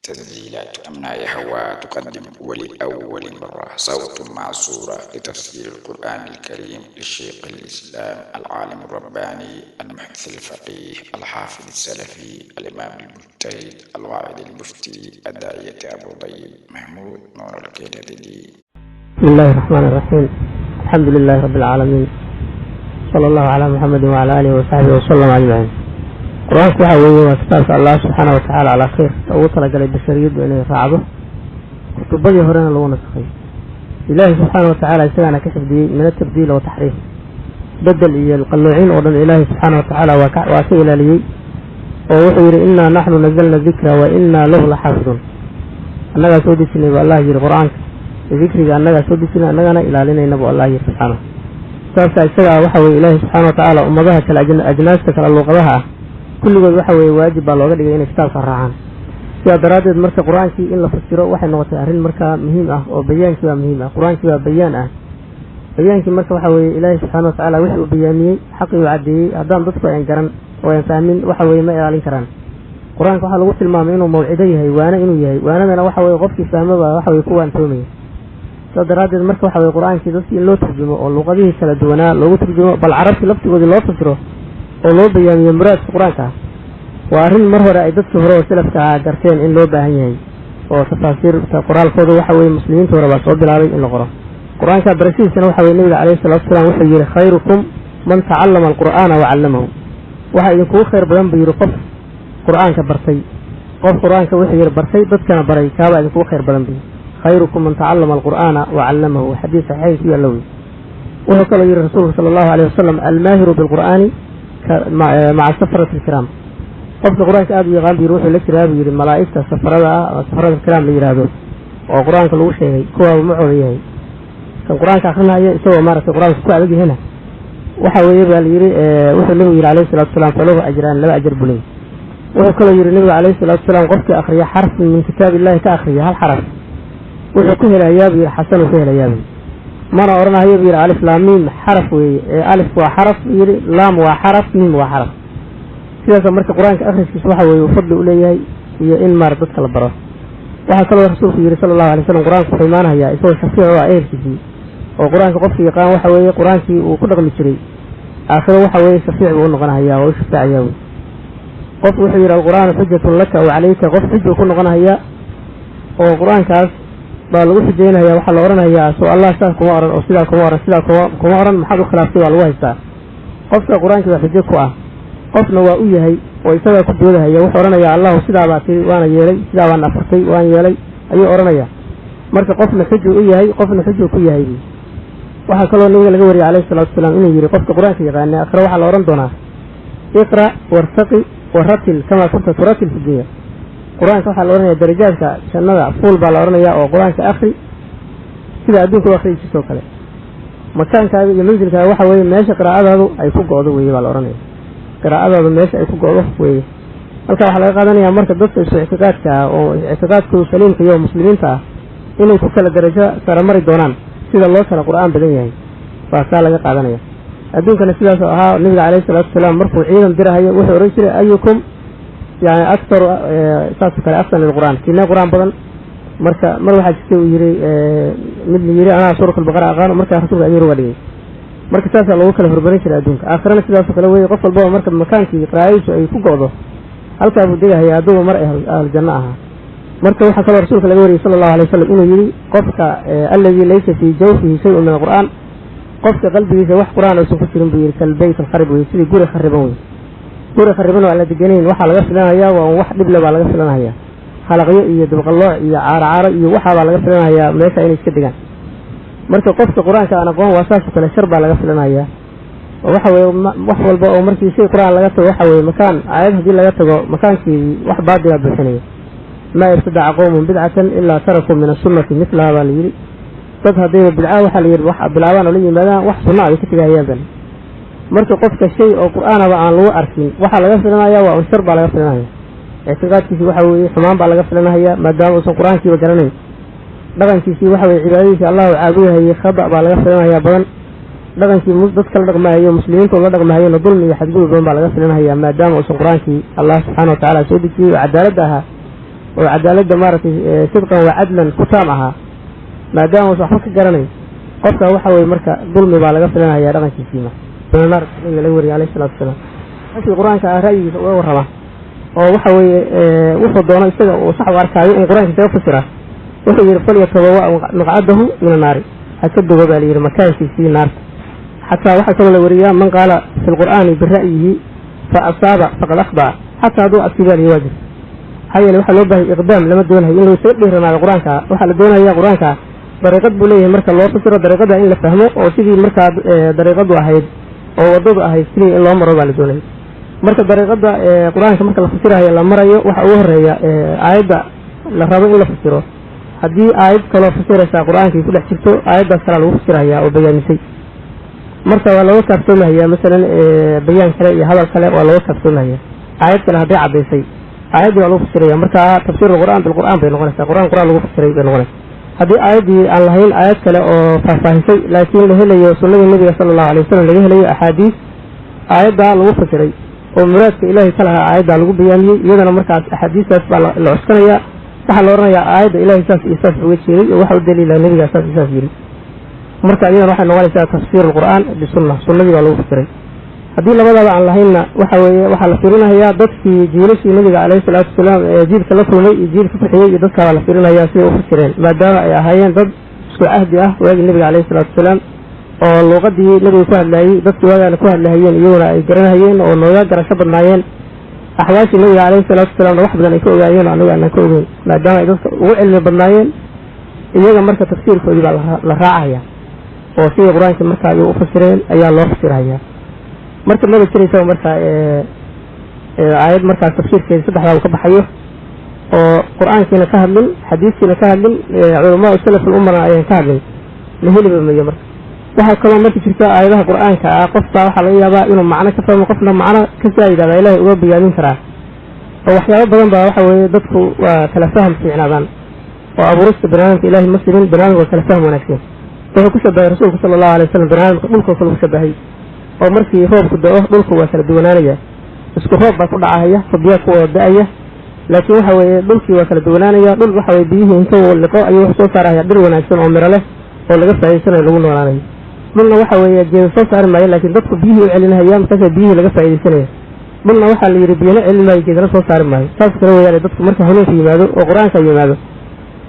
تسجيلات أمناء هوى تقدم ولأول مرة صوت مع صورة لتفسير القرآن الكريم للشيخ الإسلام العالم الرباني المحدث الفقيه الحافظ السلفي الإمام المجتهد الواعظ المفتي الداعية أبو طيب محمود نور الكندي. بسم الله الرحمن الرحيم. الحمد لله رب العالمين، صلى الله على محمد وعلى آله وصحبه وسلم أجمعين. qur-aanku waxa weeye waa kitaabka allah subxaana watacaala calaa khayr ugu talagalay bashariyaddu inay raacdo kutubadii horena lagu nasakhay. ilaahi subxaana watacaala isagaana ka xifdiyey min atabdiil wa taxriif, bedel iyo qalloocin oo dhan ilaahi subxaana watacaala waa ka ilaaliyey oo wuxuu yidhi innaa naxnu nazalna dikra wa innaa lahu la xaafiduun. annagaa soo dejinay bu allah yidhi qur-aanka, dikriga annagaa soo dejinay annagana ilaalinayna bu allah yidhi subxaana. saasa isagaa waxa weye ilaahi subxaana watacaala ummadaha kale ajnaasta kale luuqadaha ah kulligood waxa weeye waajib baa looga dhigay inay kitaabka raacaan. sidaa daraaddeed marka qur-aankii in la fasiro waxay noqotay arrin markaa muhiim ah oo bayaankii waa muhiim ah. qur-aankii waa bayaan ah. bayaankii marka waxa weeye ilaahi subxaana watacaala wixii uu bayaamiyey xaqii uu caddeeyey haddaan dadku ayn garan oo ayn fahmin waxa weeye ma ilaalin karaan. qur-aanka waxaa lagu tilmaamay inuu mawcido yahay, waana inuu yahay, waanadana waxa weye qofkii fahmaba waxa weye ku waantoomaya. sidaa daraaddeed marka waxa weye qur-aankii dadkii in loo turjumo oo luuqadihii kala duwanaa loogu turjumo, bal carabtii laftigoodii loo fasiro oo loo bayaamiyo muraadka qur-aanka ah, waa arrin mar hore ay dadkii hore oo salafka ah garteen in loo baahan yahay. oo tafaasiirta qoraalkooda waxa weye muslimiinta hore baa soo bilaabay in la qoro qur-aanka. barashadiisana waxa weye nabiga calayhi salatu wasalaam wuxuu yihi khayrukum man tacallama alqur'aana wa callamahu. waxaa idinkugu khayr badan buu yihi qof qur-aanka bartay, qof qur-aanka wuxuu yihi bartay dadkana baray, kaabaa idinkugu khayr badan buu. khayrukum man tacallama alqur'aana wa callamahu, xadiis saxiix ku yaalla wey. wuxuu kaloo yihi rasuulku sala allahu alayh wasalam almaahiru bilqur'aani maca safarati alkiraam. qofka qur-aanka aada u yaqaan bu yiri wuxuu la jiraa buu yihi malaa'igta safarada ah oo safarada alkiraam la yidhaahdo oo qur-aanka lagu sheegay kuwaaba macooda yahay. kan qur-aanka akrinaya isagoo maaragtay qur-aanka ku adag yahayna waxa weeye baa la yidhi wuxuu nabigu yidhi alayhi salatu wasalaam falahu ajraan, laba ajar buu leeyay. wuxuu kaloo yidhi nabigu alayhi salatu wasalaam qofkii akriya xarfin min kitaab illahi ka akriya hal xaraf wuxuu ku helayaa buu yidhi xasanuu ka helayaa buu. mana odhanahayo buu yidhi alif laam miim xaraf weeye, alif waa xaraf buu yidhi, laam waa xaraf, miim waa xaraf. sidaasa marka qur-aanka akhriskiisa waxa weeye uu fadli u leeyahay iyo in maar dadka la baro. waxaa kaloo rasuulku yidhi sala allahu alay wasalam qur-aanku wuxuu imaanahayaa isagoo shafiic oo ah ehelkiisii, oo qur-aanka qofka yaqaan waxa weeye qur-aankii uu ku dhaqmi jiray aakhiro waxa weeye shafiic buu u noqonahayaa oo u shafaacayaa wey. qof wuxuu yidhi alqur'aanu xujatun laka aw calayka, qof xujuu ku noqonahayaa oo qur-aankaas baa lagu xujaynayaa. waxaa la odhanayaa soo allah saas kuma oran oo sidaa kuma oran, sidaa kuma oran, maxaad u khilaaftay baa lagu haystaa. qofka qur-aankii baa xujo ku ah, qofna waa u yahay oo isagaa ku doodahaya. wuxuu odhanayaa allahu sidaa baa tiri waana yeelay, sidaa baan afartay waan yeelay ayuu odhanayaa. marka qofna xujuu u yahay, qofna xujuu ku yahay. waxaa kaloo nabiga laga wariyay calayhi salatu wasalaam inuu yidhi qofka qur-aanka yaqaana akhre waxaa la odhan doonaa iqra' wartaqi waratil kamaa kunta turatil fi dunya. qur-aanka waxaa la odhanayaa darajaadka jannada fuul baa la odhanayaa oo qur-aanka akhri sida adduunka u akhriyi jirtoo kale. makaankaaga iyo mansilkaaga waxa weeye meesha qiraa'adaadu ay ku go'do weeye baa la odhanaya. qiraa'adaadu meesha ay ku go'do weeye. halka waxaa laga qaadanayaa marka dadka isu ictiqaadka ah oo ictiqaadkoodu saliimka iyo muslimiinta ah inay ku kala darajo saramari doonaan sida loo kala qur-aan badan yahay baa saa laga qaadanaya. adduunkana sidaasoo ahaa nabiga calayhi salatu wasalaam markuu ciidan dirahayo wuxuu odhan jiray ayukum yani aktaru saasoo kale afsan lilqur'aan, kiinee qur-aan badan. marka mar waxaa jirtay uu yihi mid la yidhi anaa suurat albaqara aqaano, markaa rasuulka amiir uga dhigay. marka saasaa loogu kala hormarin jiray adduunka. aakhirana sidaasoo kale weye, qof walbaba marka makaankii qiraa'adiisu ay ku go'do halkaa buu degahaya adduuba mar ahal janno ahaa. marka waxaa kaloo rasuulka laga wariyey sala allahu alay wasalam inuu yidhi qofka alladii laysa fii jawfihi shayun min alqur'aan, qofka qalbigiisa wax qur-aan aysan ku jirin buu yidhi kalbayt alkharib weye, sidii guri khariban wey. guri khariban oo aan la deganayn waxaa laga filanayaa waa wax dhible baa laga filanayaa, khalaqyo iyo dabqallooc iyo caaro iyo waxaabaa laga filanayaa meesha inay iska degaan. marka qofka qur-aanka aan aqoon waa saasoo kale shar baa laga filanayaa. oo waxa weye wax walba oo markii shay qur-aan laga tago waxa weye makaan aayad haddii laga tago makaankeedii wax baadilaa buuxinaya. maa ibtadaca qowmun bidcatan ilaa tarakuu min asunnati milaha baa la yidhi. dad haddayba bidca waxaa la yidhi wax bilaabaan oo la yimaadaan wax sunna ay ka tegahayaan bal. marka qofka shay oo qur-aanaba aan lagu arkin waxaa laga filanayaa waa un shar baa laga filanaya. ictiqaadkiisii waxa weeye xumaan baa laga filanahaya maadaama uusan qur-aankiiba garanayn. dhaqankiisii waxa weye cibaadadiisii allahu caabudahayey khada baa laga filanayaa badan. dhaqankii dadka la dhaqmahayo muslimiintu la dhaqmahayona dulmi iyo xadgudub badan baa laga filanayaa maadaama uusan qur-aankii allah subxaana watacaala soo dejiyey oo cadaaladda ahaa وعدالة مارتي صدقا وعدلا كتامها ما دام وصحوك جرني قفك وحوي مركا ظلم بالغ فلنا يا رغن كيسيما من النار الأولي عليه الصلاة والسلام في القرآن كأرأي ورحمة وحوي وفد دونا يستجع وصح واركاي القرآن كتاب فسره وحوي يرفل يتبوأ مقعده من النار هكذا وبالي المكان في النار حتى وحكى الأولياء من قال في القرآن برأيه فأصاب فقد أخطأ حتى ضوء السبال يواجه هاي اللي وحلو به إقدام لما دونها إنه يسير على القرآن كا وحل دونها يا قرآن كا طريقة بوليه مركز الله فسر طريقة إن لفهمه أو سيدي مركز طريقة واحد أو وضوء واحد سنين الله مرة على دونها مركز طريقة قرآن كمركز فسرها هي لما رأيه وحوهر هي عيد لفهمه إلا فسره هذه عيد كلا فسرها القرآن في كل حسبته عيد سر له فسرها هي أو بيان شيء مركز ولا كفتمها هي مثلا بيان كلا هذا الكلام ولا كفتمها هي عيد كلا هذا عبد شيء آيات لو فسرية مركا تفسير القرآن بالقرآن بينغنس القرآن لو فسرية بينغنس هذه آيات الله هي الآيات كلا فاهمين لكن له اللي يوصلنا النبي صلى الله عليه وسلم له اللي أحاديث آيات لو فسرية ومراد إلهي كلها آيات لو بياني يدنا مركا أحاديث العسكرية تحلورنا يا آيات إلهي إساس ويشيري وواحد دليل النبي إساس يري مركا علينا راح نقول تفسير القرآن بالسنة سنة لو فسرية هذه لبضة عن لهينا وحل فيرنا هي ضد جيلش النبي عليه الصلاة والسلام جيل كلامه جيل فتحية ضد على فيرنا هي سوء فسرين ما دام هيين ضد سوء عهدي ويجي النبي عليه الصلاة والسلام واللغة دي النبي كهل لهي ضد ويا كهل لهيين يونا يجرنا هيين والنويا جرى شبر نايين أحواش النبي عليه الصلاة والسلام واحد من يكون يعين عنه أن يكون ما دام ضد وعلم بالنايين يجي مركز تفسير في الراعية وفي قرآن مركز يفسرين أي الله فسرها marka ma jirayso marka aayad marka tafsiirkeeda saddex ka baxayo oo quraankiina ka hadlin xadiiskiina ka hadlin culimada salaf umma ay ka hadlin lahiliba ma marka waxa kale marka jirta aayadaha quraanka qofka waxa laga yaabaa inuu macna ka fahmo qofna macna ka saayida ilaahay uga biyaanin karaa oo waxyaabo badan baa waxa weeye dadku waa kala faham fiicnaadan oo abuurista barnaamijka ilaahay muslimin barnaamijka kala faham wanaagsan wuxuu ku shabahay rasuulka sallallahu alayhi wasallam barnaamijka dhulka ku shabahay oo markii roobku da'o dhulku waa kala duwanaanaya isku roob baa ku dhacaya fadhiya ku wadaya laakiin waxa weeye dhulkii waa kala duwanaanaya dhul waxa weeye biyihii inta uu liqo ayuu soo saaraya dhir wanaagsan oo miro leh oo laga faa'iideysanayo lagu noolaanayo dhulna waxa weeye jeedo soo saari maayo laakiin dadku biyihii u celinayaan markaas biyihii laga faa'iideysanayo dhulna waxa la yiri biyana celin maayo jeedana soo saari maayo taas kale weeyaan dadku marka hanuunka yimaado oo quraanka yimaado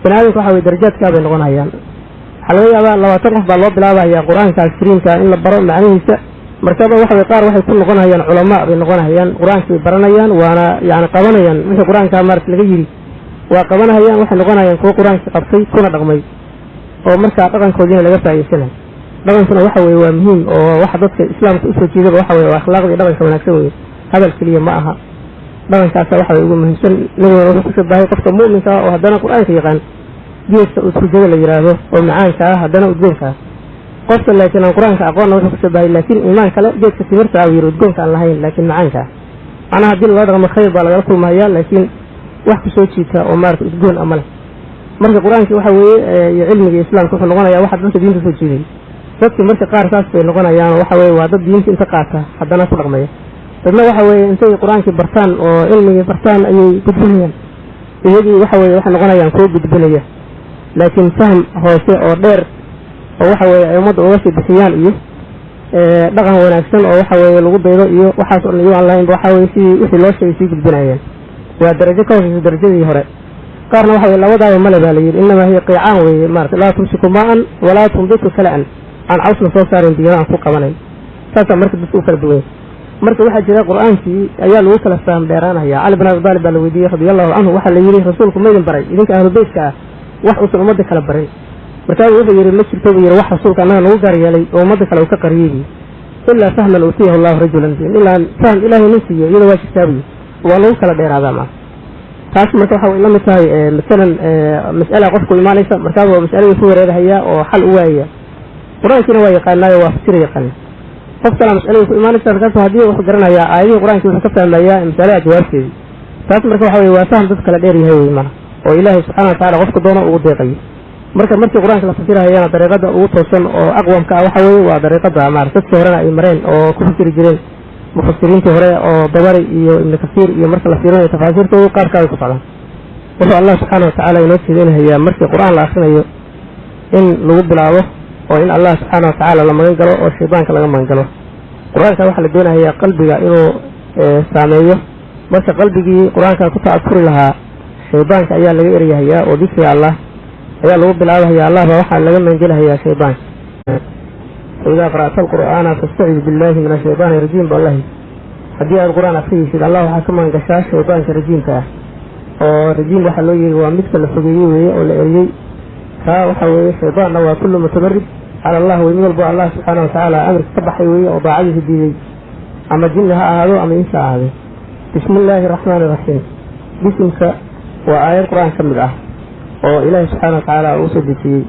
banaadinka waxa weeye darajaadka bay noqonayaan waxa laga yaabaa 20 qof baa loo bilaabayaa quraanka kariimka in la baro macnihiisa markaba waxa qaar waxay ku noqonayaan culama bay noqonayaan quraanka baranayaan waana yaani qabanayaan wixii quraanka marka laga yiri waa qabanayaan waxay noqonayaan kuwa quraanka qabtay kuna dhaqmay oo marka dhaqankoodina laga faa'iideysanayo dhaqankuna waxa weeye waa muhiim oo waxa dadka islaamka u soo jeedada waxa weeye akhlaaqda iyo dhaqanka wanaagsan weeye hadal kaliya ma aha dhaqankaas waxa weeye ugu muhiimsan nabiga wuxuu ku shabahay qofka mu'minka oo haddana quraanka yaqaan geeska uu sujada la yiraahdo oo macaanka haddana udgoonka qofka laakiin quraanka aqoon wuxuu ku shabahay laakiin iimaan kale geedka timirta ah iyo udgoonka aan lahayn laakiin macaanka ana hadii loo dhaqmo khayr baa laga kulmayaa laakiin wax ku soo jiita oo maarta udgoon amal marka quraanka waxa weeye iyo cilmiga islaamka wuxuu noqonayaa waxa dadka diinta soo jeeday dadka marka qaar taas bay noqonayaan waxa weeye waa dad diinta inta qaata haddana ku dhaqmaya dadna waxa weeye intay quraanka bartaan oo cilmiga bartaan ayay gudbinayaan iyagii waxa weeye waxa noqonayaan kuwa gudbinaya laakiin faham hoose oo dheer oo waxa weeye ay umada uga sii bixiyaan iyo dhaqan wanaagsan oo waxa weeye lagu daydo iyo waxaas oo aan lahayn waxa weeye si wixii loo sheegay si gudbinayaan waa darajo ka hooseysa darajadii hore qaarna waxa weeye labadaaba male baa la yiri inama hiya qiicaan weeye maarta laa tumsiku ma'an walaa tumdiku kala'an aan cawsna soo saarin biyana aan ku qabanayn taasa marka dadku kala duwan marka waxa jira quraankii ayaa lagu kala faham dheeraanaya Ali ibn Abi Talib baa la weydiiyay radiyallahu anhu waxa la yiri rasuulku ma idin baray idinka ahlu beedka wax uu umada kala baray markaa wuxuu yiri ma jirto yiri wax rasuulka anaga lagu gaar yeelay oo umada kale uu ka qariyay illa fahman utiyahu Allah rajulan illa fahm ilaahi nasiyo iyada waa kitaabi waa lagu kala dheeraada ma taas marka waxa uu la mid tahay midalan mas'ala qofku iimaanaysa markaa waa mas'ala ku wareerahaya oo xal u waaya quraankina waa yaqaanaayo waa fasir yaqaan qofka mas'ala ku iimaanaysa markaa hadii uu garanaya aayadaha quraanka wuxuu ka fahmayaa mas'ala jawaabteeda taas marka waxa uu waa faham dad kala dheer yahay ma oo ilaahi subhanahu wa ta'ala qofku doono uu deeqay markii quraanka la fasirayana dariiqada ugu toosan oo aqwamka waxa weeye waa dariiqada maartay horena ay mareen oo ku fasiri jireen mufassiriinta hore oo Dabari iyo Ibn Kathir iyo marka la fiirinayo tafaasiirtooda qaar ka ay ku socdaan wuxuu allah subxaana watacaala inoo jeedinahayaa markii qur-aan la akrinayo in lagu bilaabo oo in allah subxaana watacaala la magan galo oo shaydaanka laga magan galo. qur-aanka waxaa la doonahayaa qalbiga inuu saameeyo. marka qalbigii qur-aanka ku ta'afuri lahaa shaydaanka ayaa laga eryahayaa oo dikriga allah ayaa lagu bilaabahayaa. allah baa waxaa laga maangelahayaa shaydaanka. faidaa qara'ta alqur'aana fastacid billahi min ashaydaani rajiim ba allahi, haddii aad qur-aan akriyaysid allah waxaa ka magan gashaa shaydaanka rajiimka ah. oo rajiim waxaa loo yeegi waa midka la fogeeyey weeye oo la eriyey. kaa waxaa weeye shaydaanna waa kullu mutamarrid cala allah wey, mid walbo allah subxaana watacaala amarka ka baxay weeye oo daacadiisa diiday, ama jinni ha ahaado ama insa ahaade. bismi illaahi araxmaani iraxiim, bisimka waa aayad qur-aan ka mid ah oo ilaahi subxaana watacaala uu soo dejiyey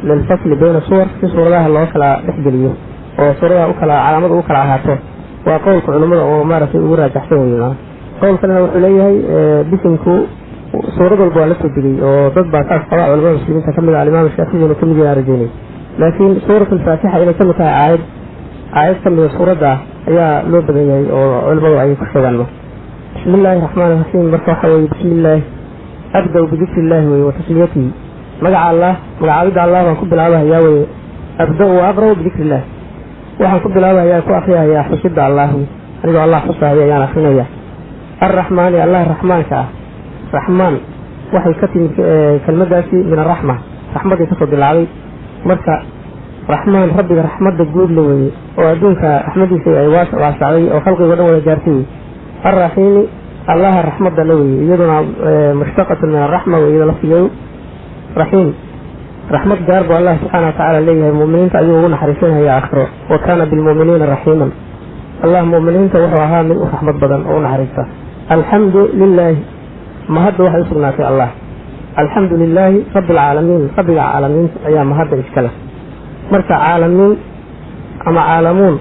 lilfasli bayna suwar si suuradaha loo kala dhexgeliyo oo suuradaha calaamada u kala ahaato. waa qowlka culimmada oo maaragtay ugu raajaxsan weye. qowl kalena wuxuu leeyahay bisimku suurad walba waa la soo degay oo dad baa saas qaba culamada muslimiinta ka mid ah. alimaam shaafici inuu ka mid yahay rajaynay, laakiin suurat alfaatixa inay ka mid tahay aayad ka mida suuradda ayaa loo badan yahay oo culimmadu ay ku sheegaan. bismi illaahi raxmaani raxiim marka waxaa weeye bismi illaahi abda-u bidikri illaahi weye wa tasliyatihi, magaca allah magacaabidda allah baan ku bilaabahayaa weye. abda-u wa aqra-u bidikri illah, waxaan ku bilaabahayaa ku akriyahayaa xusidda allah wey, anigoo allah xusahaya ayaan akrinaya. arraxmaani allah raxmaanka ah, raxmaan waxay ka timid kelmadaasi min araxma, raxmadday kasoo bilaabay. marka raxmaan rabbiga raxmadda guud la weeye oo adduunka raxmadiisa ay waasacday oo khalqigo dhan wada gaartay wey. arraxiimi allaha raxmadda la weeye, iyaduna mushtaqatun min araxma wey iyada laftigeedu. raxiim raxmad gaar buu allah subxaana watacaala leeyahay, muuminiinta ayuu ugu naxariisanaya aakhiro. wa kaana bilmuuminiina raxiiman, allah muuminiinta wuxuu ahaa mid u raxmad badan oo u naxariista. alxamdu lilaahi, mahadda waxay u sugnaatay allah. alxamdu lilaahi rabbi alcaalamiin, rabbiga caalamiinta ayaa mahadda iskale. marka caalamiin ama caalamuun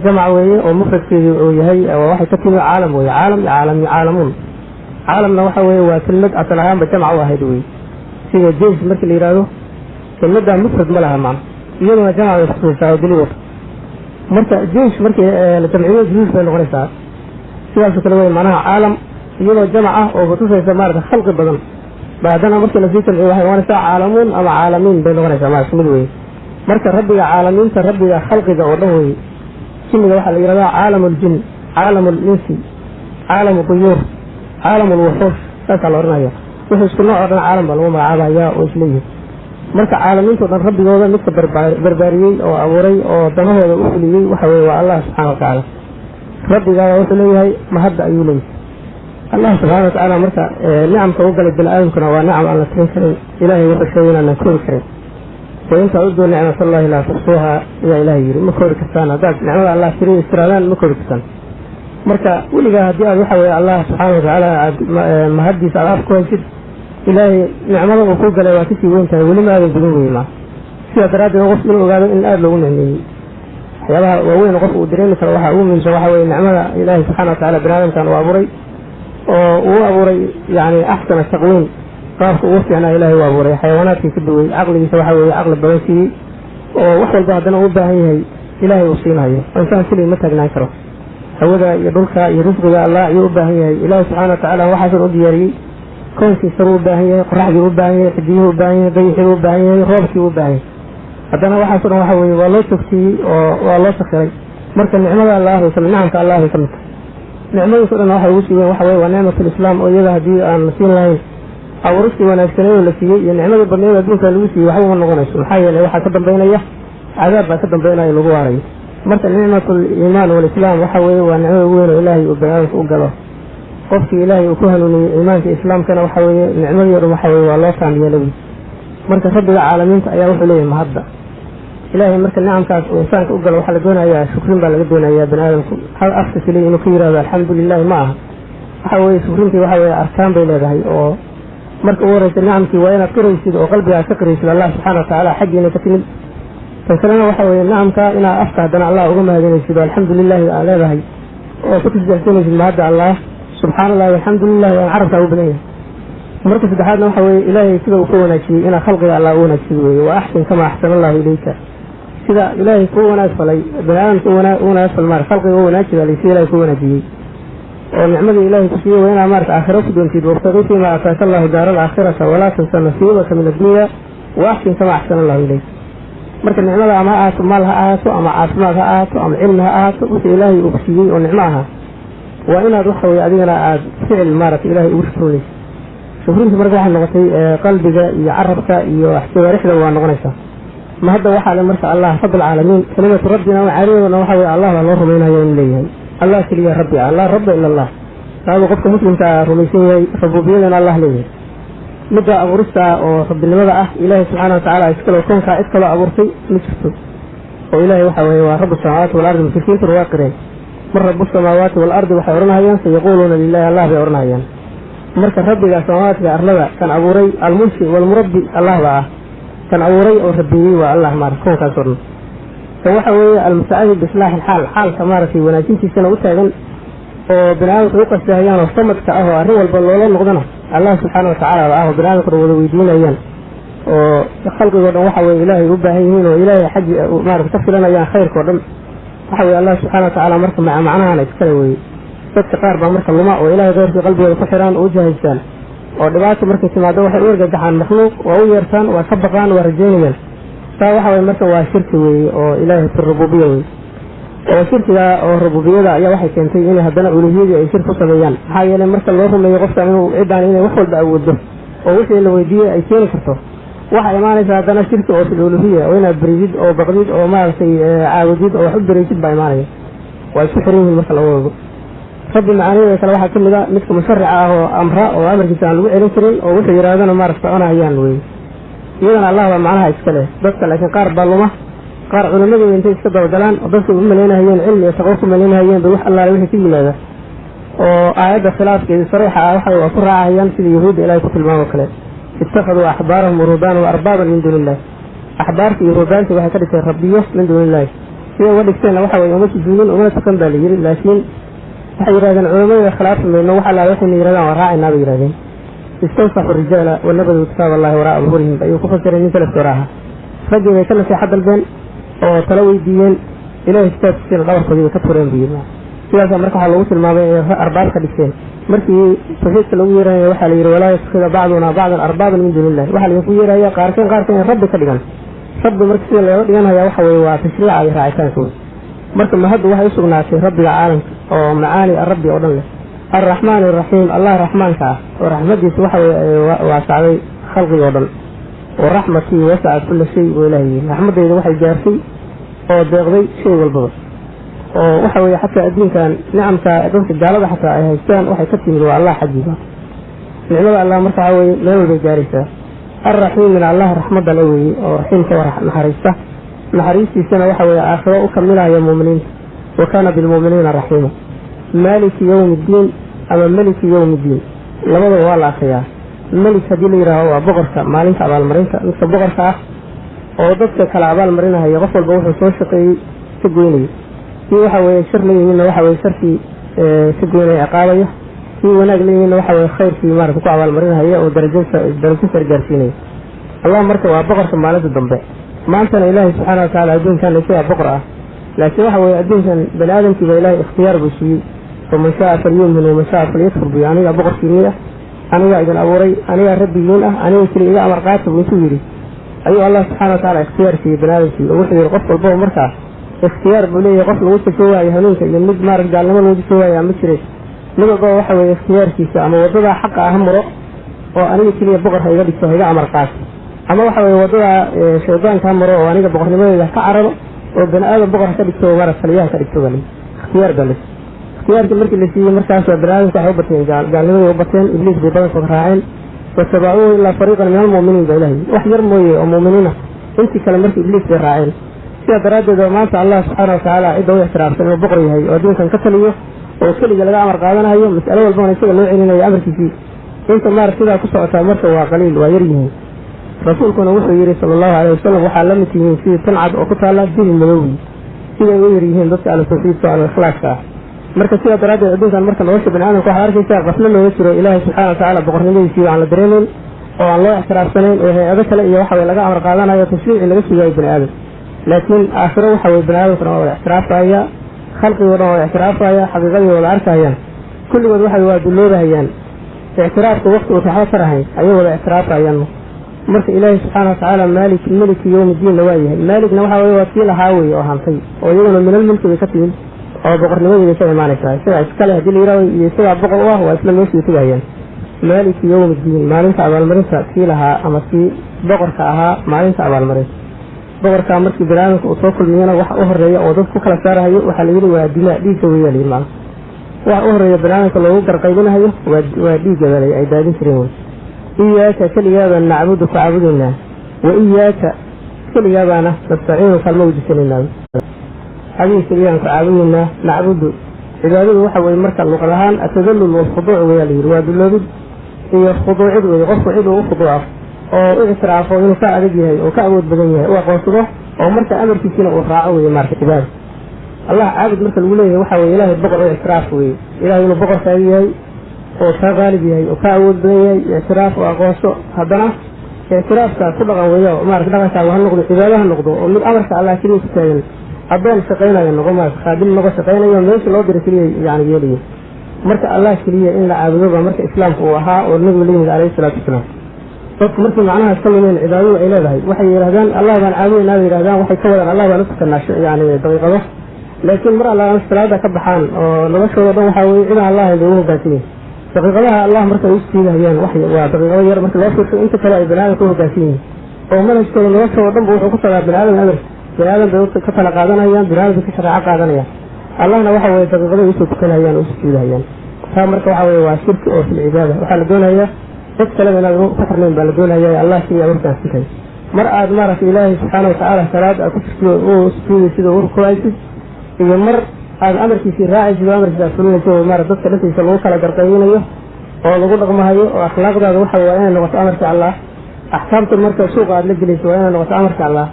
jamac weeye oo mufradkeedu uu yahay waxay ka timi caalam weye, caalam iyo caalami caalamuun. caalamna waxa weeye waa kelmad asal ahaanba jamac u ahayd weye, sida jeish markii la yidhaahdo kelmaddaa mufrad ma laha macna, iyaduna jamac bay kutusaysaa oo daliil wata. marka jeish markii la jamciyo juluus bay noqonaysaa. sidaasoo kale wey macnaha caalam iyadoo jamac ah oo kutusaysa maarata khalqi badan ba haddana markii lasii jamciyo waxay noqonaysaa caalamuun ama caalamiin bay noqonaysaa ma ismid weye. marka rabbiga caalamiinta rabbiga khalqiga oo dhan weye. jinniga waxaa la yidhahdaa caalamu ljin, caalamu linsi, caalamu duyuur, caalamu lwuxuush, saasaa la odhanaya. wixii isku nooc oo dhan caalam baa lagu magacaabayaa oo isleeyihi. marka caalamiintao dhan rabbigooda midka barbaariyey oo abuuray oo danahooda u fuliyey waxa weye waa allah subxana watacaala. rabbigaada wuxuu leeyahay mahadda ayuu leeyahay allah subxaana watacaala. marka nicamka u galay bini aadamkuna waa nicam aan la tirin karin, ilaahay wuxuu sheegay inaanan koori karin. waintaa uduu nicmat allahi laa tuxsuuha ayaa ilahay yidhi, ma koori kartaan. haddaad nicmada allah tiriyo istiraadaan ma koori kartaan. marka weligaa haddii aad waxa weye allah subxaana watacaala aad mahaddiisa aad af ku haysid, ilaahay nicmada uu ku galay waa kasii weyn tahay, weli ma aadan gudin weye ma. sidaa daraaddeed qof inuu ogaado in aada loogu nicmeeyey. waxyaabaha waaweyn qof uu dareemi karo waxaa ugu muhiimsan waxa weye nicmada ilaahay subxana watacaala bini aadamkan uu abuuray oo uu abuuray yani axsana taqwiin, qaabka ugu fiicnaa ilaahay u abuuray. xayawaanaadkii ka duway, caqligiisa waxa weye caqli badan siiyey oo wax walba haddana u baahan yahay ilaahay uu siinayo. insaan keligii ma taagnaan karo. hawada iyo dhulka iyo risqiga allah ayuu u baahan yahay. ilaahay subxaana watacaala waxaasan u diyaariyey. koonkiisabuu u baahan yahay, qoraxdii u baahan yahay, xidiyuhu u baahan yahay, dayixiibuu u baahan yahay, roobkii u baahan yahay. haddana waxaaso dhan waxa weye waa loo joogtiyey oo waa loo sakiray. marka nicmada allah haysa nicamka allah ay ka mid tahay. nicmadiiso dhan waxay ugu siiyeen waxa weye waa nicmatulislaam oo iyada haddii aan la siin lahayn abuuristii wanaagsaneedoo la siiyey iyo nicmadii badneed adduunka lagu siiyey waxba uma noqonayso. maxaa yeelay waxaa ka dambaynaya cadaab baa ka dambaynaya lagu waarayo. marka nicmatul iimaan walislaam waxa weeye waa nicmada ugu weyn oo ilaahay uu bani aadamka u galo. qofkii ilaahay uu ku hanuuniyey iimaanka islaamkana waxa weeye nicmadii o dhan waxa weye waa loo taamyeelay. marka rabbiga caalamiinta ayaa wuxuu leeyahay mahadda. ilaahay marka nicamkaas uu insaanka u galo waxaa la doonayaa shukrin baa laga doonayaa bani aadamku. hal afka keliya inuu ka yihahdo alxamdu lilahi ma aha. waxa weye shukrintii waxa weye arkaan bay leedahay oo marka ugu horeysa nicamkii waa inaad qiraysid oo qalbigaa ka qiraysid allah subxana watacaala xaggiina ka timid. tan kalena waxa weye nicamka inaad afka haddana allah uga mahadinaysid oo alxamdu lilahi aa leedahay oo ku tasbiixsanaysid mahadda allah subxaana allahi alxamdu lilahi aan carabkaa u badan yahay. marka saddexaadna waxa weye ilaahay sida uu ka wanaajiyey inaad khalqiga allah u wanaajsid weye wa axsin kama axsana allahu ilayka. sida ilaahay kuu wanaag falay bani aadamka u wanaag fal maar khalqiga u wanaajida sida ilahay ku wanaajiyey. ونعمة إلهي كسيه وين أمارك آخرة كدونتي وابتغي فيما آتاك الله دار الآخرة ولا تنسى نصيبك من الدنيا وأحسن كما أحسن الله إليك. marka nicmada ama aato maal ha aato ama caafimaad ha aato ama cilmi ha aato wixii ilaahay uu siiyey oo nicmaha waa inaad waxa weeye adigana aad ficil maaragtay ilaahay ugu shukrinayso. shukrinta marka waxay noqotay qalbiga iyo carabka iyo jawaarixda waa noqonaysaa. ma hadda waxaa le marka allah fadl caalamiin kalimatu rabbina wa caalimaduna waxa weeye allah baa loo rumaynayo in leeyahay allah keliya rabbi allah rabba ila allah taasoo qofka muslimka rumaysan yahay rububiyadana allah leeyahay. midda abuurista oo rabbinimada ah ilaahay subxaanahu wa tacaala iskale koonka cid kaloo abuurtay ma jirto oo ilaahay waxa weeye waa rabbu samaawaati wal ardi mushrikiintu waa qireen mar rabbu samaawaati wal ardi waxay oranayaan sayaquuluuna lillahi allah bay oranayaan. marka rabbiga samaawaadka arlada kan abuuray almunshi wal murabbi allah baa kan abuuray oo rabbiyey waa allah maarka koonkaas oo dhan. kan waxa weeye almustacaadi bislaax alxaal xaalka maaragtay wanaajintiisana u taagan oo binaadamka u qasdahayaan oo samadka ah oo arrin walba loola noqdana allah subxaana wa tacaala ah oo binaadamka wada weydiinayaan oo khalqigoo dhan waxa weeye ilaahay u baahan yihiin oo ilaahay xaggi maaragta ka filanayaan khayrkao dhan waxa weeye allah subxaana wa tacaala marka macnahana iskale weeye. dadka qaar baa marka luma oo ilaahay keyrkii qalbigooda ku xiraan oo u jahaystaan oo dhibaato markay timaado waxay u ergagaxaan makhluuq waa u yeertaan waa ka baqaan waa rajaynayaan. taa waxa weye marka waa shirki weeye oo ilaahay fi rububiya weye oo shirkiga oo rububiyada ayaa waxay keentay inay haddana uluhiyadii ay shirki ku sameeyaan. maxaa yeelay marka loo rumeeyo qofka inuu ciddaan inay wax walba awoodo oo wixii la weydiiyey ay keeni karto waxaa imaanaysa haddana shirki oo fil uluhiya oo inaad beridid oo baqdid oo maaragtay caawudid oo wax u beraysid baa imaanaya. waa isku xiran yihiin marka laga wado. rabbi macaaniyada kale waxaa ka mid a midka musharica ah oo amra oo amarkiisa aan lagu celin karin oo wuxuu yidhahdana maaragta soconayaan weye. iyadana allah baa macnaha iska leh dadka laakiin qaar baa luma qaar culimadooda intay iska dabagalaan oo dadka u malaynahayeen cilmi iyo taqwo ku malaynahayeen bay wax allaale wixii ka yimaada oo aayadda khilaafkeeda sariixa ah waxa waa ku raacayaan sida yahuudda ilaahay ku tilmaamo kale ittakhaduu axbaarahum waruhbaanahum arbaaban min duuni illahi. axbaarta iyo ruhbaanta waxay ka dhigteen rabbiyo min duuni illahi siday uga dhigteenna waxa weye uma sujuudin umana tukan baa la yiri laakiin waxay yidhahdeen culimadooda khilaafi mayno wax allaale waxayna yidhahdaan waa raacaynaa bay yidhahdeen. istawsaxu rijaala wanabadu kitaab allahi waraa duhurihim ayuu ku fasiray nin salafka hore ahaa. raggii bay ka naseexa dalbeen oo tala weydiiyeen ilaahay kitaabkiisana dhabarkoodii ka tureen buu yidhi. sidaasa marka waxaa lagu tilmaamay inay arbaab ka dhigteen. markii tawxiidka lagu yeeranayo waxaa la yidhi walaa yattakhida bacduna bacdan arbaaban min duuni illahi waxaa laydinku yeeraya qaarkeen in rabbi ka dhigan. rabbi marka sida looga dhiganaya waxa weeye waa tashriica iyo raacitaankooda. marka mahaddu waxay u sugnaatay rabbiga caalamka oo macaani rabbi oo dhan leh arraxmaan araxiim allah raxmaanka ah oo raxmadiisa waxa weeye waasacday khalqiga oo dhan oo raxmatii wasacat kulla shay oo ilaahay yidhi raxmadayda waxay gaartay oo deeqday shay walbaba oo waxa weeye xataa adduunkan nicamka dadka gaalada xataa ay haystaan waxay ka timid waa allah xaggiisa. nicmada allah marka waxa weeye meel walbay gaaraysaa. arraxiimina allah raxmadda le weeye oo raxiimka naxariista naxariistiisana waxa weeye aakhiro u kamilaya muuminiinta wa kaana bilmuuminiina raxiima. maaliki yowmi iddiin ama meliki yowmi iddiin labadaba waa la akriyaa. melik haddii la yidhaaho waa boqorka maalinta abaalmarinta midka boqorka ah oo dadka kala abaalmarinahaya qof walba wuxuu soo shaqeeyey ka goynaya. kii waxa weeye shar la yimidna waxa weye sharkii ka goynaya ciqaabaya. kii wanaag la yimidna waxa weye khayrkii maarata ku abaalmarinahaya oo darajo sar gaarsiinaya. allah marka waa boqorka maalinta dambe. maantana ilaahay subxaana wa tacaala adduunkan isagaa boqor ah laakiin waxa weeye adduunkan bani aadamkiiba ilaahay ikhtiyaar buu siiyey faman shaa falyumin waman shaa falyakfur bi anigaa boqorkiiniin ah anigaa idin abuuray anigaa rabbigiin ah aniga keli iga amar qaata buu intuu yidhi ayuu allah subxana wa tacaala ikhtiyaar siiyey bani aadamkii oo wuxuu yidhi qof walbaba markaa ikhtiyaar buu leeyahay qof lagu tasoo waayo hanuunka iyo mid maarag gaalnimo lagu tasoo waayaa ma jiray. mid walbaba waxa weeye ikhtiyaarkiisa ama waddadaa xaqa ah maro oo aniga keliya boqor ha iga dhigto ha iga amar qaato ama waxa weeye waddadaa shaydaanka ha maro oo aniga boqornimadeeda ka cararo oo bani aadam boqor ka dhigto oo maarag taliyaha ka dhigto bale ikhtiyaar bale. ikhtiyaarkii markii la siiyey markaas waa bani aadamka waxay u bateen gaalnimaday u bateen ibliis bay badankood raaceen watabaacuuhu ilaa fariiqan min almu'miniin baa ilahay wax yar mooye oo mu'miniin ah intii kale markii ibliis bay raaceen. sidaa daraaddeed oo maanta allah subxaana wa tacaala cidda u ixtiraafsan inuu boqor yahay oo adduunkan ka taliyo oo keliga laga amar qaadanayo mas'alo walbana isaga loo celinayo amarkiisii inta maarag sidaa ku socotaa marka waa qaliil waa yar yihiin. rasuulkuna wuxuu yidhi sala allahu alayh wasalam waxaa la mid yihiin sidii tancad oo ku taalla dibi madowgi siday u yar yihiin dadka ahlu tawxiidka ahlu ikhlaaska ah. marka sidaa daraaddeed adduunkan marka nolosha bani aadamka waxaad arkaysaa qaflo looga jiro ilaahay subxana wa tacaala boqornimadiisii aan la dareemeyn oo aan loo ixtiraafsanayn oo hay-ado kale iyo waxa weye laga amar qaadanayo tashriici laga sugaayo bani aadam. laakiin aakhiro waxa weye bani aadamkuna waa wada ixtiraafaya khalqigoo dhan waa wada ixtiraafaya xaqiiqadii wada arkayaan كل ما واحد واد اللوبة هيان اعتراف وقت وتحاول ترهين أيوة اعتراف أيانه مرك إلهي سبحانه وتعالى مالك يوم الدين لوايه مالك نوحا ويوكيل هاوي وهانطي ويقول من الملك بكتب أو بقر نووي يسوي معنا سواء إسكاله دي اللي يسوي بقر وإسلام يسوي تباين مالك يوم الدين ما ننسى أبا المرسى كيلها أما في بقر كاها ما ننسى أبا المرسى بقر كامرك برامك وصوكل مينا وح أهرية وضفك كلا سارها وحليل ودماء دي سوية لي معنا وح أهرية برامك الله وقر قيدنا هي ودي جبالي عدادين سريون إياك كل يابا نعبدك وعبدنا وإياك كل يابا نستعين فالموجود سننا هذه سريان فعبدنا نعبد عباده وحوى مركز اللغرهان التذلل والخضوع ويالي رواد اللوبد هي الخضوع عدو يغفو عدو وخضوعه أو إعتراف وإنه كأعرض يهي وكأعود بدنيه وقوصده أو مركز أمر في سنة وفراعه ويمارك عباده الله عابد مركز الولاية وحوى إله البقر واعتراف إله إنه بقر ثانيه وكغالب يهي وكأعود بدنيه اعتراف وقوصه هذا اعتراف كصدقا وياه ومارك دغسا وهالنقض عبادها النقض ومن أمرك الله كريم كتاين أبان شقينا ينقوم خادم نقص شقينا يوم ليش لو درسلي يعني يلي مركا الله كليه إن عابدوه مركا إسلام هوها والنبي اللي عليه الصلاة والسلام مركا معناها سلمين العبادة إلى ذهي وحي يرهدان الله بان عابدين نبي يرهدان وحي كولا الله بان نسك يعني دقيقة لكن مرة الله الصلاة كبحان ونبشر وضعه حاوي إلى الله يدعوه باتيه دقيقة الله مركا يستيله يعني وحي ودقيقة يرى مركا لا يفرق أنت كلا إبناء يكون باتيه ومن يشتغل نبشر وضعه وحكسر بالعالم أمر بنادم بيوت كفلا قادنayaan binaadam ka sharci qaadanaya allahna waxa way daqiiqada isoo tukanayaan oo isjiidayaan taa marka waxa way waa shirki oo fil cibaada waxa la doonayaa dad kale inaad ku xirneen baa la doonayaa allah si ay warkaas sikay mar aad maaraf ilaahi subhanahu wa ta'ala salaad ku tirtiyo oo isjiido sida uu ku haysto iyo mar aad amarkiisa raaciyo amarkiisa fulinayso mar dadka dhintay loo kala garqaynayo oo lagu dhaqmahayo oo akhlaaqdaada waxa way inay noqoto amarka allah ahkaamta marka suuqa aad la gelayso waa inay noqoto amarka allah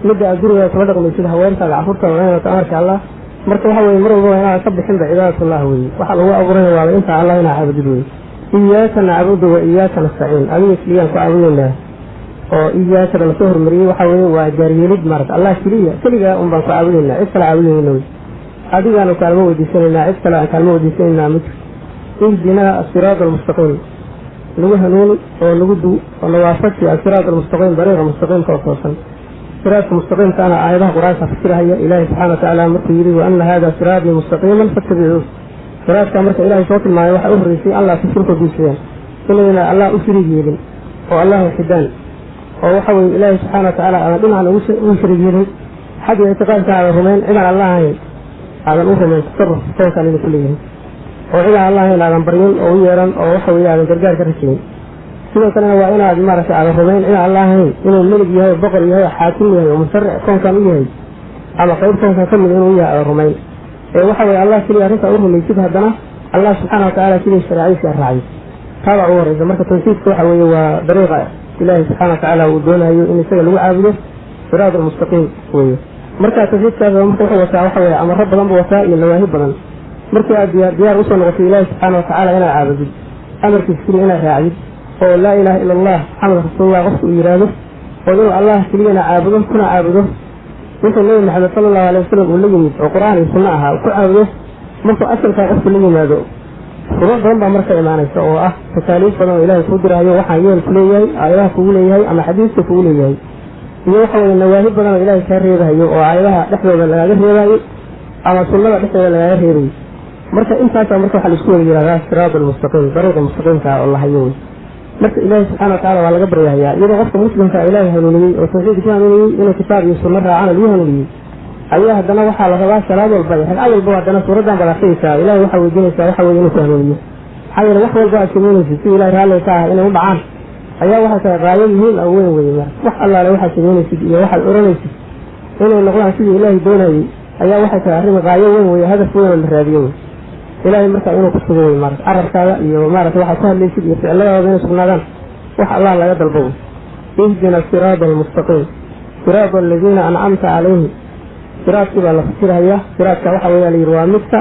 مدة أجرها تبلغ من سيدها وينتهى عفورتها وعينها وتأمرك الله مركب حوي مرة وإنها أصبح عند عبادة الله وي وحل هو أبرنا وعلى إنت الله هنا عبد وي إياك نعبد وإياك نستعين أمين كليا كعبد الله وإياك نسهر مري وحوي وجاري لد مرت الله كليا أمبا كعبد الله إسلا عبد الله هذه كانوا كلمة وديسنا إسلا كلمة وديسنا مت إهدنا الصراط المستقيم نوه نون ونودو ونوافق الصراط المستقيم بريغ المستقيم توصل صراط مستقيم كان آياتها قرآن تفسيرها هي إلهي سبحانه وتعالى مرتي وأن هذا صراط مستقيما فاتبعوه صراط كامرك إلهي صوت ما يوحى أهري في الله تشرك بيسيا كلنا الله أسري جيدا والله وحدان ووحوي إلهي سبحانه وتعالى أمدنا على أسري جيدا حد يتقال على الرمين إذا الله على الأخرى من تصرف صوت على كلهم وإذا الله على بريون أو يران أو وحوي على جرجار كرسين sidoo kalena waa inaad maaragtay aad rumayn in Allah inuu melig yahay boqor yahay xaakim yahay oo musharric koonkan u yahay ama qayb koonkan ka mid inuu yahay rumayn waxa way Allah kaliya arrinta u rumaysid hadana Allah subhanahu wa ta'ala sidii shariiciisa raacay taa oo waraysa marka tawfiiqku waxa weeye waa dariiqa Ilaahi subhanahu wa ta'ala uu doonayo in isaga lagu caabudo siraad al-mustaqim weeye marka tawfiiqkaas wuxuu wataa waxa weeye amar badan buu wataa iyo nawaahi badan marka aad diyaar u soo noqotay Ilaahi subhanahu wa ta'ala inaa caabudid amarkiisa inaa raacid oo la ilaha illa allah muhammad rasuulullah qofku yiraahdo oo allah kaliya caabudo kuna caabudo inta nabi maxamed sallallahu alayhi wasallam uu leeyahay oo quraan iyo sunnah ah ku caabudo marka asalka qofku la yimaado quraan baa marka imaanaysa oo ah tasaaliif badan oo ilaahay ku diraayo waxa yeel ku leeyahay aayadaha ku leeyahay ama xadiiska ku leeyahay iyo waxa weeye nawaahi badan oo ilaahay ka reebayo oo aayadaha dhexdooda laga reebayo ama sunnada dhexdooda laga reebayo marka intaas marka waxa la isku yiraahdaa siraat al-mustaqim dariiqa mustaqimka oo Allah hayo marka ilaahi subhanahu wa ta'ala waa laga baryayaa iyadoo qofka muslimka ilaahi hanuuniyay oo tawxiidka hanuuniyay inuu kitaab iyo sunno raacaan lagu hanuuniyay ayaa hadana waxa la rabaa salaad walba ragcad walba hadana suuradan balaaqaysa ilaahi waxa weydiinaysa waxa weeye inuu hanuuniyo xayir wax walba aad sameynaysid si ilaahi raalli ka ah inuu dhacaan ayaa waxa ka qaayo muhiim ah weyn weyn wax Allah waxa sameynaysid iyo waxa oranaysid inuu noqdaan sidii ilaahi doonayay ayaa waxa ka arrin qaayo weyn weyn hadaf weyn la raadiyo إلهي مركا إنه كسبه ويمارس عرف كذا يمارس واحد سهل ليسد يفعل الله وبين سبنادان وح الله لا يد البوم اهدنا الصراط المستقيم صراط الذين أنعمت عليهم صراط كذا لفسرها هي صراط كوحة ويا ليروامتك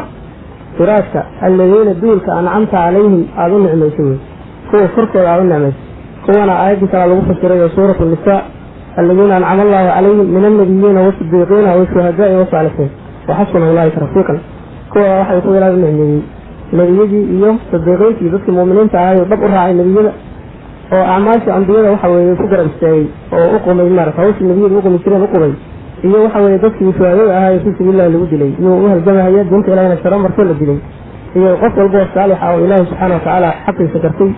صراط الذين دولك أنعمت عليهم أظن عميسين هو فرق أظن عميس هو أنا آيات كلا لغفة سورة سورة النساء الذين أنعم الله عليهم من النبيين والصديقين والشهداء والصالحين وحسن أولئك رفيقا كوا واحد يقول لازم يعني nebiyadii iyo sadiiqiintii dadkii muuminiinta ahay oo dhab u raacay nebiyada oo acmaasha ambiyada waxa weeye ku garab istaagay oo u qumay maarata hawshii nebiyada u qumi jireen u qumay iyo waxa weeye dadkii shuhaadada ahaa ee fi sabiilillahi lagu dilay iyo u halgamahaya diinta ilahina sharo markoo la dilay iyo qof walba oo saalixa oo ilaahi subxaana watacaala xaqiisa gartay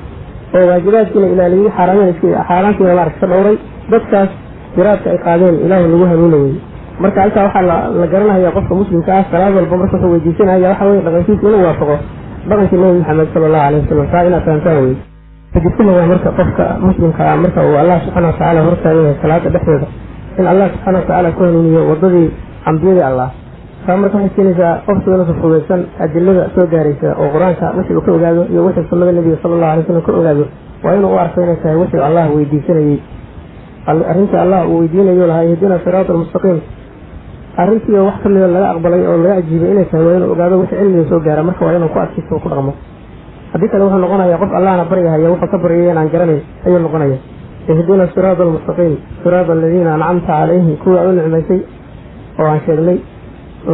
oo waajibaadkiina ilaaliyey xaaraantiina maarata ka dhowray dadkaas jiraadka ay qaadeen ilaahi lagu hanuunayay marka halkaa waxaa la garanaya qofka muslimka ah salaad walba marka wuxuu weydiisanaya waxa weye dhaqankiisa inuu waafaqo dhaqankii nabi maxamed sala allahu alayhi wasalam saa inaad fahamtaan wey kadibkuna waa marka qofka muslimka ah marka uu allah subxaana watacaala hortaagan yahay salaada dhexdeeda in allah subxaana watacaala ku hanuuniyo wadadii ambiyadii allah taa marka waxay keenaysaa qofku inuusa fudaysan adilada soo gaaraysa oo qur-aanka wixii uu ka ogaado iyo wixii sunnada nebiga sala allahu alay wasalam ka ogaado waa inuu u arko inay tahay wixii allah weydiisanayey arrintii allah uu weydiinayo lahaa ihdina siraat almustaqiim arrintii wax ka mida laga aqbalay oo laga ajiibay inay tahay waa inuu ogaado wixii cilmiga soo gaara marka waa inuu ku adkaysto oo ku dhaqmo haddii kale wuxuu noqonaya qof allahna baryahaya wuxuu ka baryaya inaan garanayn ayuu noqonaya ihdina siraat almustaqiim siraat aladiina ancamta calayhim kuwa u nicmaysay oo aan sheegnay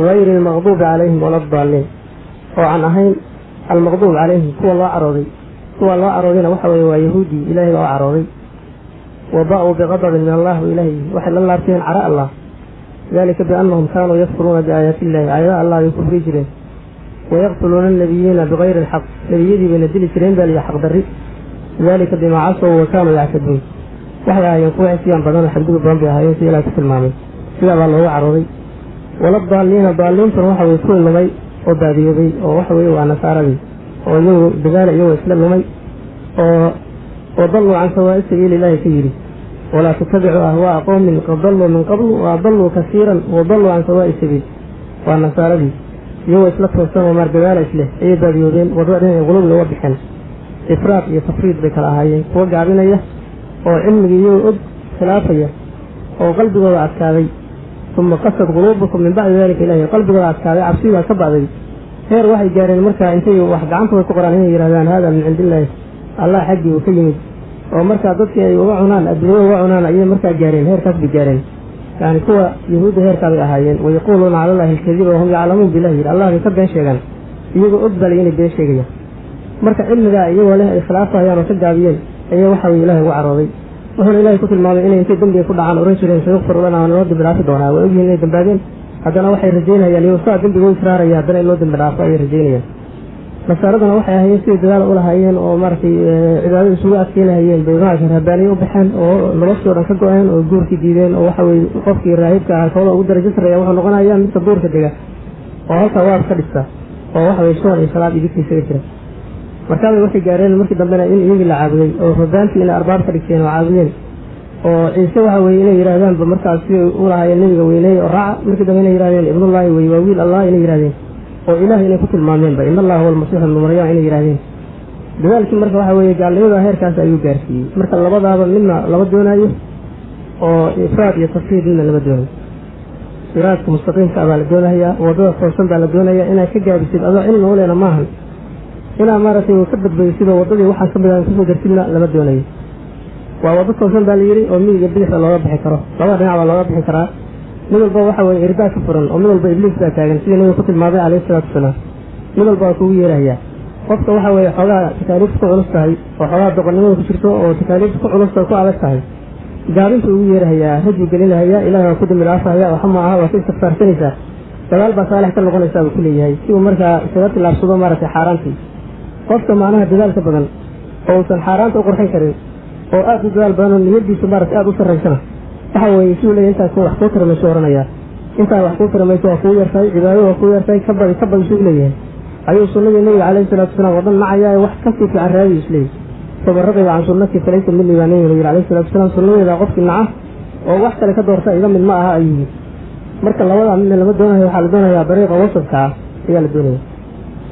gayri almaqduubi calayhim wala daalliin oo aan ahayn almaqduub calayhim kuwa loo caroodayna waxa weye waa yahuudii ilaahay baa u carooday وباءوا بغضب من الله إليه وحل الله فيهم عراء الله ذلك بأنهم كانوا يكفرون بآيات الله آيات الله يكفر جرين ويقتلون النبيين بغير الحق نبيين بين الدين جرين بل يحق دري ذلك بما عصوا وكانوا يعتدون وحيا ينقوع سيان بدون حدود بها يوتي لا تسلمامي سيان الله عرضي ولا الضالين فروحوا ويكون لمي وباديوبي ووحوي ونساربي ويو بذلك يو إسلام لمي وضلوا عن سواء سبيل الله كيري ولا تتبعوا أهواء قوم قد ضلوا من قبل وأضلوا كثيرا وضلوا عن سواء السبيل والنصارى بي يو إسلام وسلم ومار بذلك إسله أي باديوبين وضعين يغلوب لوضحين إفراط يتفريط بك الأهايين وقع بنيه وعلم يو أد خلافية وقلب وضع الكاذي ثم قصد قلوبكم من بعد ذلك إلهي قلب وضع الكاذي عبسيها كبع ذي خير واحد جاري المركة انتي واحد عنكم القرآن يرهدان هذا من عند الله الله حقي وكيمد ومركا dadkii ay uga cunaan adduunyo uga cunaan ayay markaa gaareen heerkaas bi gaareen yani kuwa yahuuda heerkaas ay ahaayeen way yaquluuna ala allahi alkadiba wa hum ya'lamuun billahi allah ka been sheegan iyagoo ogdal inay been sheegayaan marka cilmiga iyagoo leh ikhlaafayaan oo ka gaabiyeen ayaa waxa uu ilaahay ugu carooday wuxuu ilaahay ku tilmaamay inay intay dambiga ku dhacaan oran jireen sayuqfar lana wa noo dambi dhaafi doonaa way ogyihiin inay dambaabeen haddana waxay rajaynayaan iyagoo saa dambiga u israaraya haddana in loo dambi dhaafo ayay rajaynayaan nasaaradana waxay ahaayeen sidii dadaal u lahaayeen oo maaragtay cibaadada isugu adkeynahayeen bay maaragtay rabbaaniye u baxeen oo noloshii o dhan ka go-een oo guurkii diideen oo waxa weye qofkii raahibka ahaa kooda ugu darajo sarreeya wuxuu noqonayaa midka duurka dega oo halkaa waab ka dhista oo waxa weye soon iyo salaad iyo dikri isaga jira markaabay waxay gaareen markii dambena in iyagii la caabuday oo rabbaantii inay arbaab ka dhigteen oo caabudeen oo ciise waxa weye inay yidhahdaanba markaas siday u lahaayeen nebiga weyneeye oo raaca markii dambe inay yidhahdeen ibnullaahi weye waa wiil allah inay yidhahdeen oo ilaahay inay ku tilmaameenba in allah huwa almasiix ibnu maryam inay yidhahdeen dadaalkii marka waxa weeye gaalnimada heerkaas ayuu gaarsiiyey marka labadaaba midna lama doonayo oo ifraad iyo tafriid midna lama doonayo siraadka mustaqiimka baa la doonayaa wadada toosan baa la doonayaa inaad ka gaabisid adoo cilmi u leena maahan inaad maaragtay ka badbadisid oo wadadii waxaan ka mid ahan kusoo garsidna lama doonayo waa wado toosan baa la yidhi oo midiga bidixda looga bixi karo labada dhinac baa looga bixi karaa mid walba waxa weye irdaa ka furan oo mid walba ibliis baa taagan sidii nabiga ku tilmaamay calayhi salaatu wasalaam mid walba waa kugu yeerahayaa qofka waxa weeye xoogaa takaaliifta ku culus tahay oo xoogaa doqonnimada ku jirto oo takaaliifta ku culus tahay ku adag tahay gaabinta ugu yeerahayaa rajul gelinahayaa ilaah waa ku dambi dhaafahayaa waxa ma aha waa ka istikfaarsanaysaa dagaal baa saalix ka noqonaysaa buu ku leeyahay si uu markaa isaga tilaabsado maaragtay xaaraantii qofka macnaha dadaalka badan oo uusan xaaraanta u qurxin karin oo aad u dadaal badan oo niyadiisa maaragtay aad u sarraysana waxa weeye si uu leeyahay intaas wax kuu tiramayso oranayaa intaa wax kuu tiramayso waa kuu yartahay cibaadada waa kuu yartahay ka badi suu leeyahay ayuu sunnadii nabiga calayhi salaatu wasalaam oo dhan nacayaa wax kasii fiican raadiyu isleeyahay tabarraqayba can sunnatii falaysa minii baa nabiga yidhi calayhi salaatu wasalaam sunnadeeda qofkii naca oo wax kale ka doorta iga mid ma aha ayuu yidhi marka labadaa midna lama doonayo waxaa la doonayaa dariiqa wasafka ah ayaa la doonaya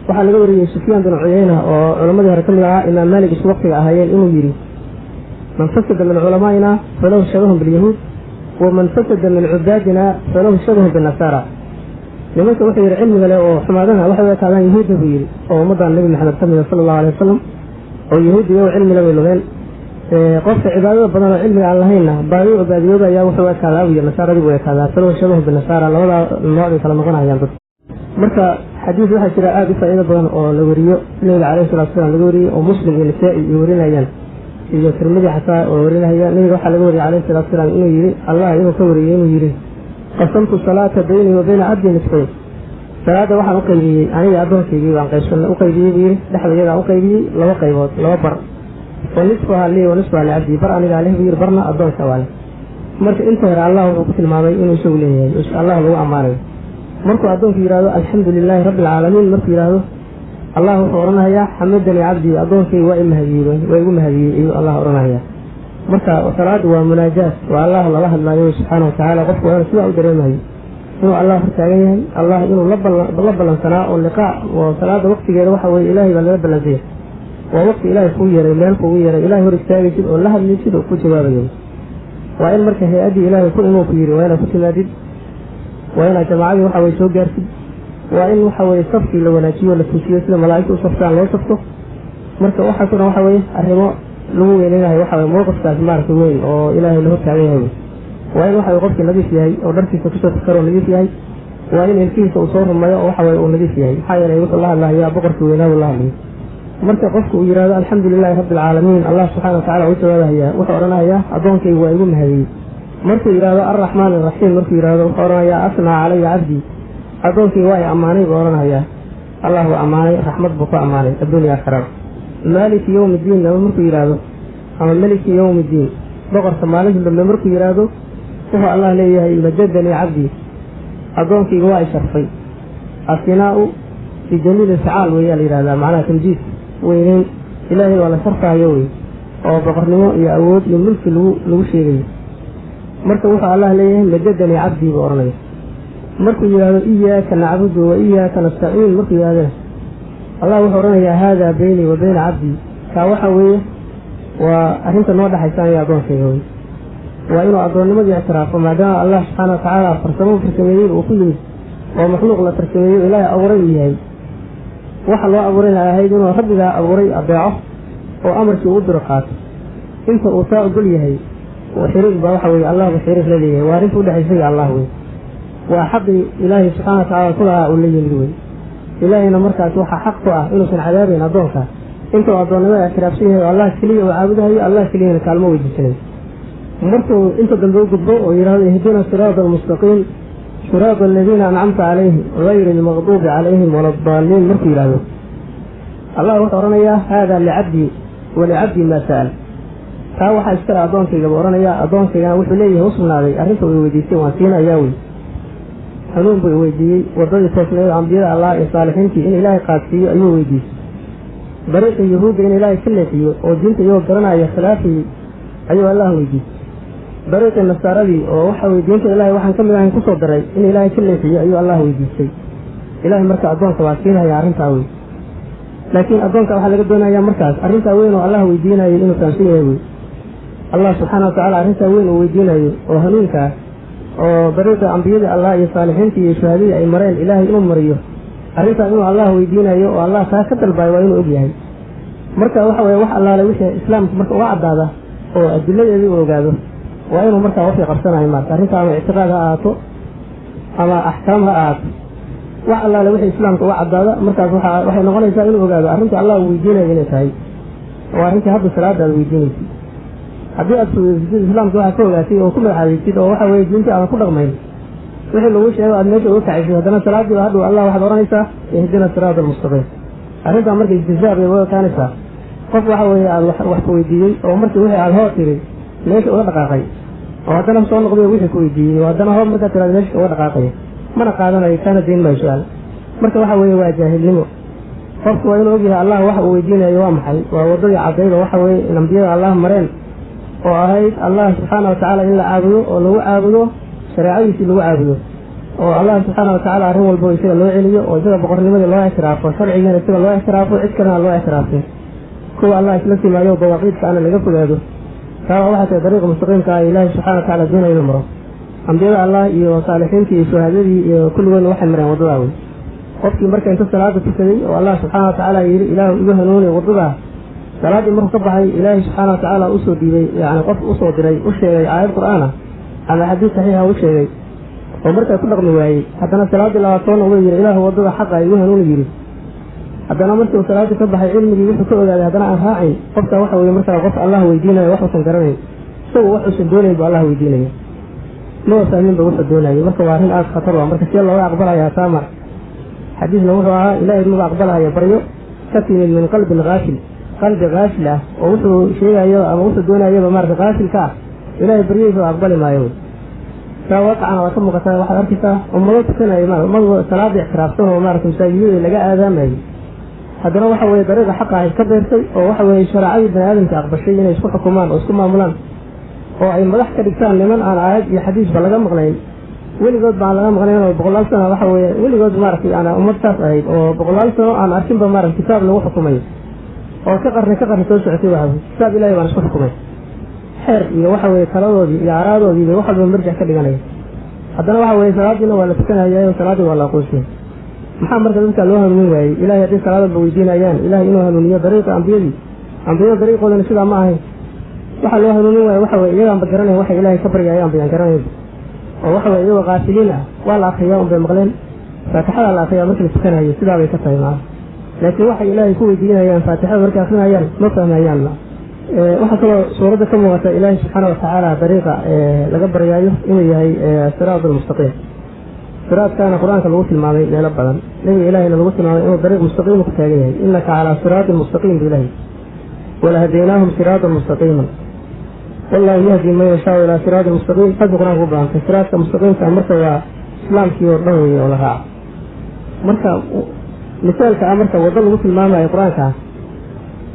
waxaa laga wariyey sufyaan bin cuyayna oo culammadii hore ka mid ahaa imaam maalik isu waqtiga ahaayeen inuu yidhi man fasada min culamaa'ina falahu shabahun bilyahuud waman fasada min cubaadina falahu shabahun binnasaara nimanka wuxuu yidhi cilmiga leh oo xumaadana waxay u ekaadaan yahuudda buu yidhi oo ummaddan nebi maxamed ka mida sala allahu alay wasalam oo yahuudda iyago cilmile bay lugeen qofka cibaadada badan oo cilmiga aan lahaynna baadiyooda ayaa wuxuu u ekaadaa buu yidhi nasaaradii buu ekaadaa falahu shabahu binnasaara labadaa nooc bay kala noqonayaan dad marka حديث واحد كده آدي فإذا بغن أو لوريو النبي عليه الصلاة والسلام لوريو أو مسلم النسائي يورينا هيان إذا ترمذي حتى ورينا هيان النبي واحد لوري عليه الصلاة والسلام إنه يري الله إنه كوري إنه يري قسمت الصلاة بيني وبين عبدي نصفين صلاة واحد أقيبي أنا أدون كيبي وعن قيسون أقيبي بيري دحل يدا أقيبي لو قيبوت لو بر ونصفها لي ونصفها لعبدي بر أنا عليه بير برنا أدون سوالي مرك أنت هر الله وقت المامي إنه يسوليه إن شاء الله هو أمانه مركو أدون في يرادو الحمد لله رب العالمين مركو يرادو الله أورنا يا حمدني عبدي أدون في وإم هديه ويقوم هديه الله أورنا يا مركا صلاة ومناجاة والله الله سبحانه وتعالى قف وأنا سوى أدريمه إنه الله تعالى الله إنه لب الانصناء واللقاء وصلاة وقت غير وحوي إلهي بل لب الانصناء ووقت إلهي فوير إلهي فوير إلهي هو ركتابي سيد والله اللي سيد وكل شبابه وإن مركا هي أدي إلهي كل إنه فوير وإن كنت مادد وإن جماعي وحوي سوء جارسي وإن وحوي صفكي لو ناتي ولا تنسيه سيد ملايكه وصفكان لو صفته مركا وحكونا وحوي الرماء لو إلهي وحوي موقف تاسمارك وين أو إلهي له تعاليه وإن وحوي قفك النبي فيهي أو درسي سكسو تذكره النبي فيهي وإن الكيس وصوره ما وحوي النبي فيهي حيا يقول الله يا بقرة ويناه الله لي مركا قفك ويراد الحمد لله رب العالمين الله سبحانه وتعالى وسوى هي وحورنا هي أدونك ويقوم هذه مركا يراد الرحمن الرحيم مركا يراد وحورنا يا أثنى علي عبدي أدونك واي أماني وحورنا هي الله أماني رحمة بقاء أماني الدنيا خراب مالك يوم الدين لو مركا يراد أما ملك يوم الدين بقرة مالك لما مركا يراد وهو الله ليه مجدني عبدي أدونك واي شرفي الثناء في جميل الفعال ويا لهذا معناه تمجيد وين إلهي ولا شرفه يوي أو بقرنمو يعود للملك لو شيء مركو وحى الله ليه مجدني عبدي بورني مركو يا إياك نعبد وإياك نستعين مركو هذا الله وحورنا يا هذا بيني وبين عبدي كوحوي وأنت نوضح حسان يا أدون يوي وإنه أدون نمد اعتراف وما دام الله سبحانه وتعالى فرسموه في السماوات وكل ومخلوق لا ترسميه إلهي أوريه waxa loo abuuray lahayd inuu rabbiga abuuray adeeco oo amarkii uu dirqaat inta uu taa ogol yahay oo xiriir baa waxa weeye Allah xiriir la leeyahay waa inuu dhaxaysay Allah weey waa xaqi Ilaahi subhanahu wa ta'ala kula uu leeyahay weey Ilaahina markaas waxa xaq ku ah inuu san cadaabin adoonka inta adoonada ixtiraafsan yahay Allah kaliya oo caabudayo Allah kaliya kaalmo weydiisanay markuu inta dambe u gudbo oo yiraahdo ihdina siraatal mustaqiim صراط الذين أنعمت عليهم غير المغضوب عليهم ولا الضالين مركي له الله وتعالى هذا لعبدي ولعبدي ما سأل فهو حيشترى أدونك جبورنا أدونك وحليه وصلنا عليه أرنته ويديسي وانسينا ياوي حنون بويدي وضل توصل عن دير الله الصالحين إن إلهي قاد فيه أيوه ويديس بريق اليهود إن إلهي كله فيه وجنت يوم قرنا يخلافي أيوه الله ويديس بريق النصارى وحوي دينك إلهي وحن كم إلهي كسر دري إن إلهي كله فيه أيوه الله ويديسي إلهي مركع أدونك واسينها يا أرنتاوي لكن أدونك وحلا قدونا يا مركز أرنتاوين والله ويدينا إنه تنسيه الله سبحانه وتعالى أرنتاوين ويدينا وهنونك وبريق أنبياء الله صالحين في شهادة أي مرين إلهي إنه مريو أرنتاوين الله ويدينا والله ساكت الباي وإنه أبيهي مركع وحوي وح الله لوش إسلام مركع وعد هذا والدليل الذي وقاده وإنه مركع وفي قرصنا عمار أرنتاوين اعتقادها آتو أما أحكامها آتو wax alla la wixii islaamka waa cadaada markaas waxay noqonaysaa inuu ogaado arrinta Allah uu weydiinayo inay tahay oo arrinta hadda salaada ay weydiinayso haddii aad suudisid islaamka waxa ka ogaatay oo ku magacaabtid oo waxa weeye diinta aan ku dhaqmayn wixii lagu sheego aad meesha uga kacaysid haddana salaadii hadda Allah waxaad oranaysaa ihdina siraatal mustaqiim arrinta markay istijaab ay wadaanaysaa qof waxa weeye aad wax ku weydiiyay oo markii wixii aad hor tiray meesha uga dhaqaaqay oo haddana soo noqday wixii ku weydiiyay oo haddana hor markaa tiraad meesha uga dhaqaaqay mana qaadanayo kana diin ma su'aal marka waxa weeye waa jaahilnimo qofku waa inuu ogyahay Allah waxa uu weydiinayo waa maxay waa wadada cadayda waxa weeye nabiyada Allah mareen oo ahayd Allah subhanahu wa ta'ala in la caabudo oo lagu caabudo shariicadiisa lagu caabudo oo Allah subhanahu wa ta'ala arrin walba isaga loo celiyo oo isaga boqornimada loo ixtiraafo sharciga isaga loo ixtiraafo cid kalena loo ixtiraafo kuwa Allah isla simayo dawaaqidka aan laga fogaado taa waxa tahay dariiq mustaqiimka Ilaahay subhanahu wa ta'ala doonaya inuu maro ambiyada Allah iyo saalixiintii iyo shuhadadii iyo kulligood waxay mareen wadada weyn qofkii marka inta salaada tukaday oo Allah subhanahu wa ta'ala yiri ilaahu igu hanuuni wadada salaadii markuu ka baxay Ilaahay subhanahu wa ta'ala u soo diibay yaani qof u soo diray u sheegay aayad quraana ama xadiis saxiix ah u sheegay ومركز كل رقم واي حتى أنا صلاة الأوطان ويجري إله وضع حقه أيها نون يجري حتى أنا مركز صلاة صبح علم يجري كل هذا هذا أنا راعي قفت واحد ويمركز قف الله ويدينا واحد سنكرني سوى واحد سندوني بالله ويدينا لو سامين بوحد الدنيا مركز واحد آخر خطر ومركز يلا وأقبلها يا سامر حديث نوعها إلهي إنه أقبلها يا بريو كتم من قلب غافل قلب غافلة ووصل شيء أيوة أو وصل الدنيا أيوة مركز غافل كا إلهي بريو أقبل ما يوم فوقع على ثم قتال واحد أركسة ومرات سنة إمام مرة صلاة اعترافته ومارس مساجين اللي جاء آذامه هذا نوع حوالي طريقة حقها يكبر شيء وحوالي شرعي بن آدم تعقب شيء يسقط حكومان ويسقط ملان وأي مدح كدكتان لمن أنا عاد يحديث بلغة مغنين ولي قد بعلقة مغنين وبقول سنة وحوالي ولي قد مارس أنا أمر تاسعيد وبقول سنة أنا أركب بمارس كتاب له حكومي وكقر توسع في واحد كتاب إلهي وأنا سقط حكومي حر وحوالي ثلاثة يعرض وذي واحد من مرجع كدقانين haddana waxa weeye salaadina waa la tukanayaa salaadii waa la qoosay maxaa marka dadka loo hanuunin waayay ilaahay hadii salaada la weydiinayaan ilaahay inuu hanuuniyo dariiqa ambiyada dariiqooda sida ma ahayn waxa loo hanuunin waayay waxa weeye iyaga aan garanay waxa ilaahay ka baryaayaan baan garanay oo waxa weeye iyaga qaasiliin ah waa la akhriyaa bay maqleen faatixada la akhriyaa markii la tukanayo sidaa bay ka tahay laakiin waxa ilaahay ku weydiinayaan faatixada markii akhrinayaan ma fahmayaan waxaa kaloo suuradda ka muuqata ilaahay subxaana watacaala dariiqa laga baryaayo inuu yahay siraat almustaqiim siraadkaana qur-aanka lagu tilmaamay meelo badan nabiga ilaahayna lagu tilmaamay inuu dariiq mustaqiim ku taagan yahay innaka calaa siraatin mustaqiim bilahi walahadaynaahum siraatan mustaqiiman wallahu yahdi man yashaau ilaa siraatin mustaqiim xagga qur-aanka u baahantay siraatka mustaqiimka marka waa islaamkii oo dhan weeye oo la raaco marka misaalka marka waddo lagu tilmaamayo qur-aanka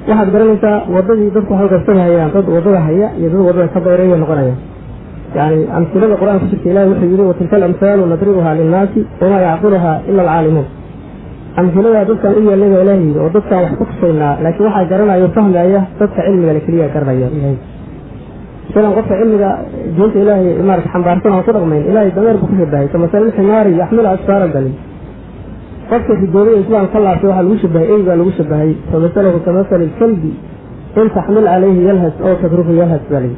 waxaad garanaysaa wadadii dadku waxay qabsanayaan dad wadada haya iyo dad wadada ka bayreeya noqonaya yani amsilada qur-aanka ku jirta ilaahay wuxuu yidhi watilka alamthaalu nadribuhaa linnaasi wamaa yacqiluhaa ila alcaalimuun amsilada dadkaan u yeelnay baa ilaahay yidhi oo dadkaan wax ku tusaynaa laakiin waxaa garanayo fahmaya dadka cilmiga le keliya garanaya ilahay sidan qofka cilmiga diinta ilaahay maarata xambaarsan aan ku dhaqmayn ilaahay dameer buu ku shabahay kamasali ximaari yaxmilu asfaaran dalil qofka ridoobay islaam ka laabtay waxaa lagu shabahay ey baa lagu shabahay famasalahu kamasali lkalbi in taxmil calayhi yalhas oo tadruku yalhas baa layi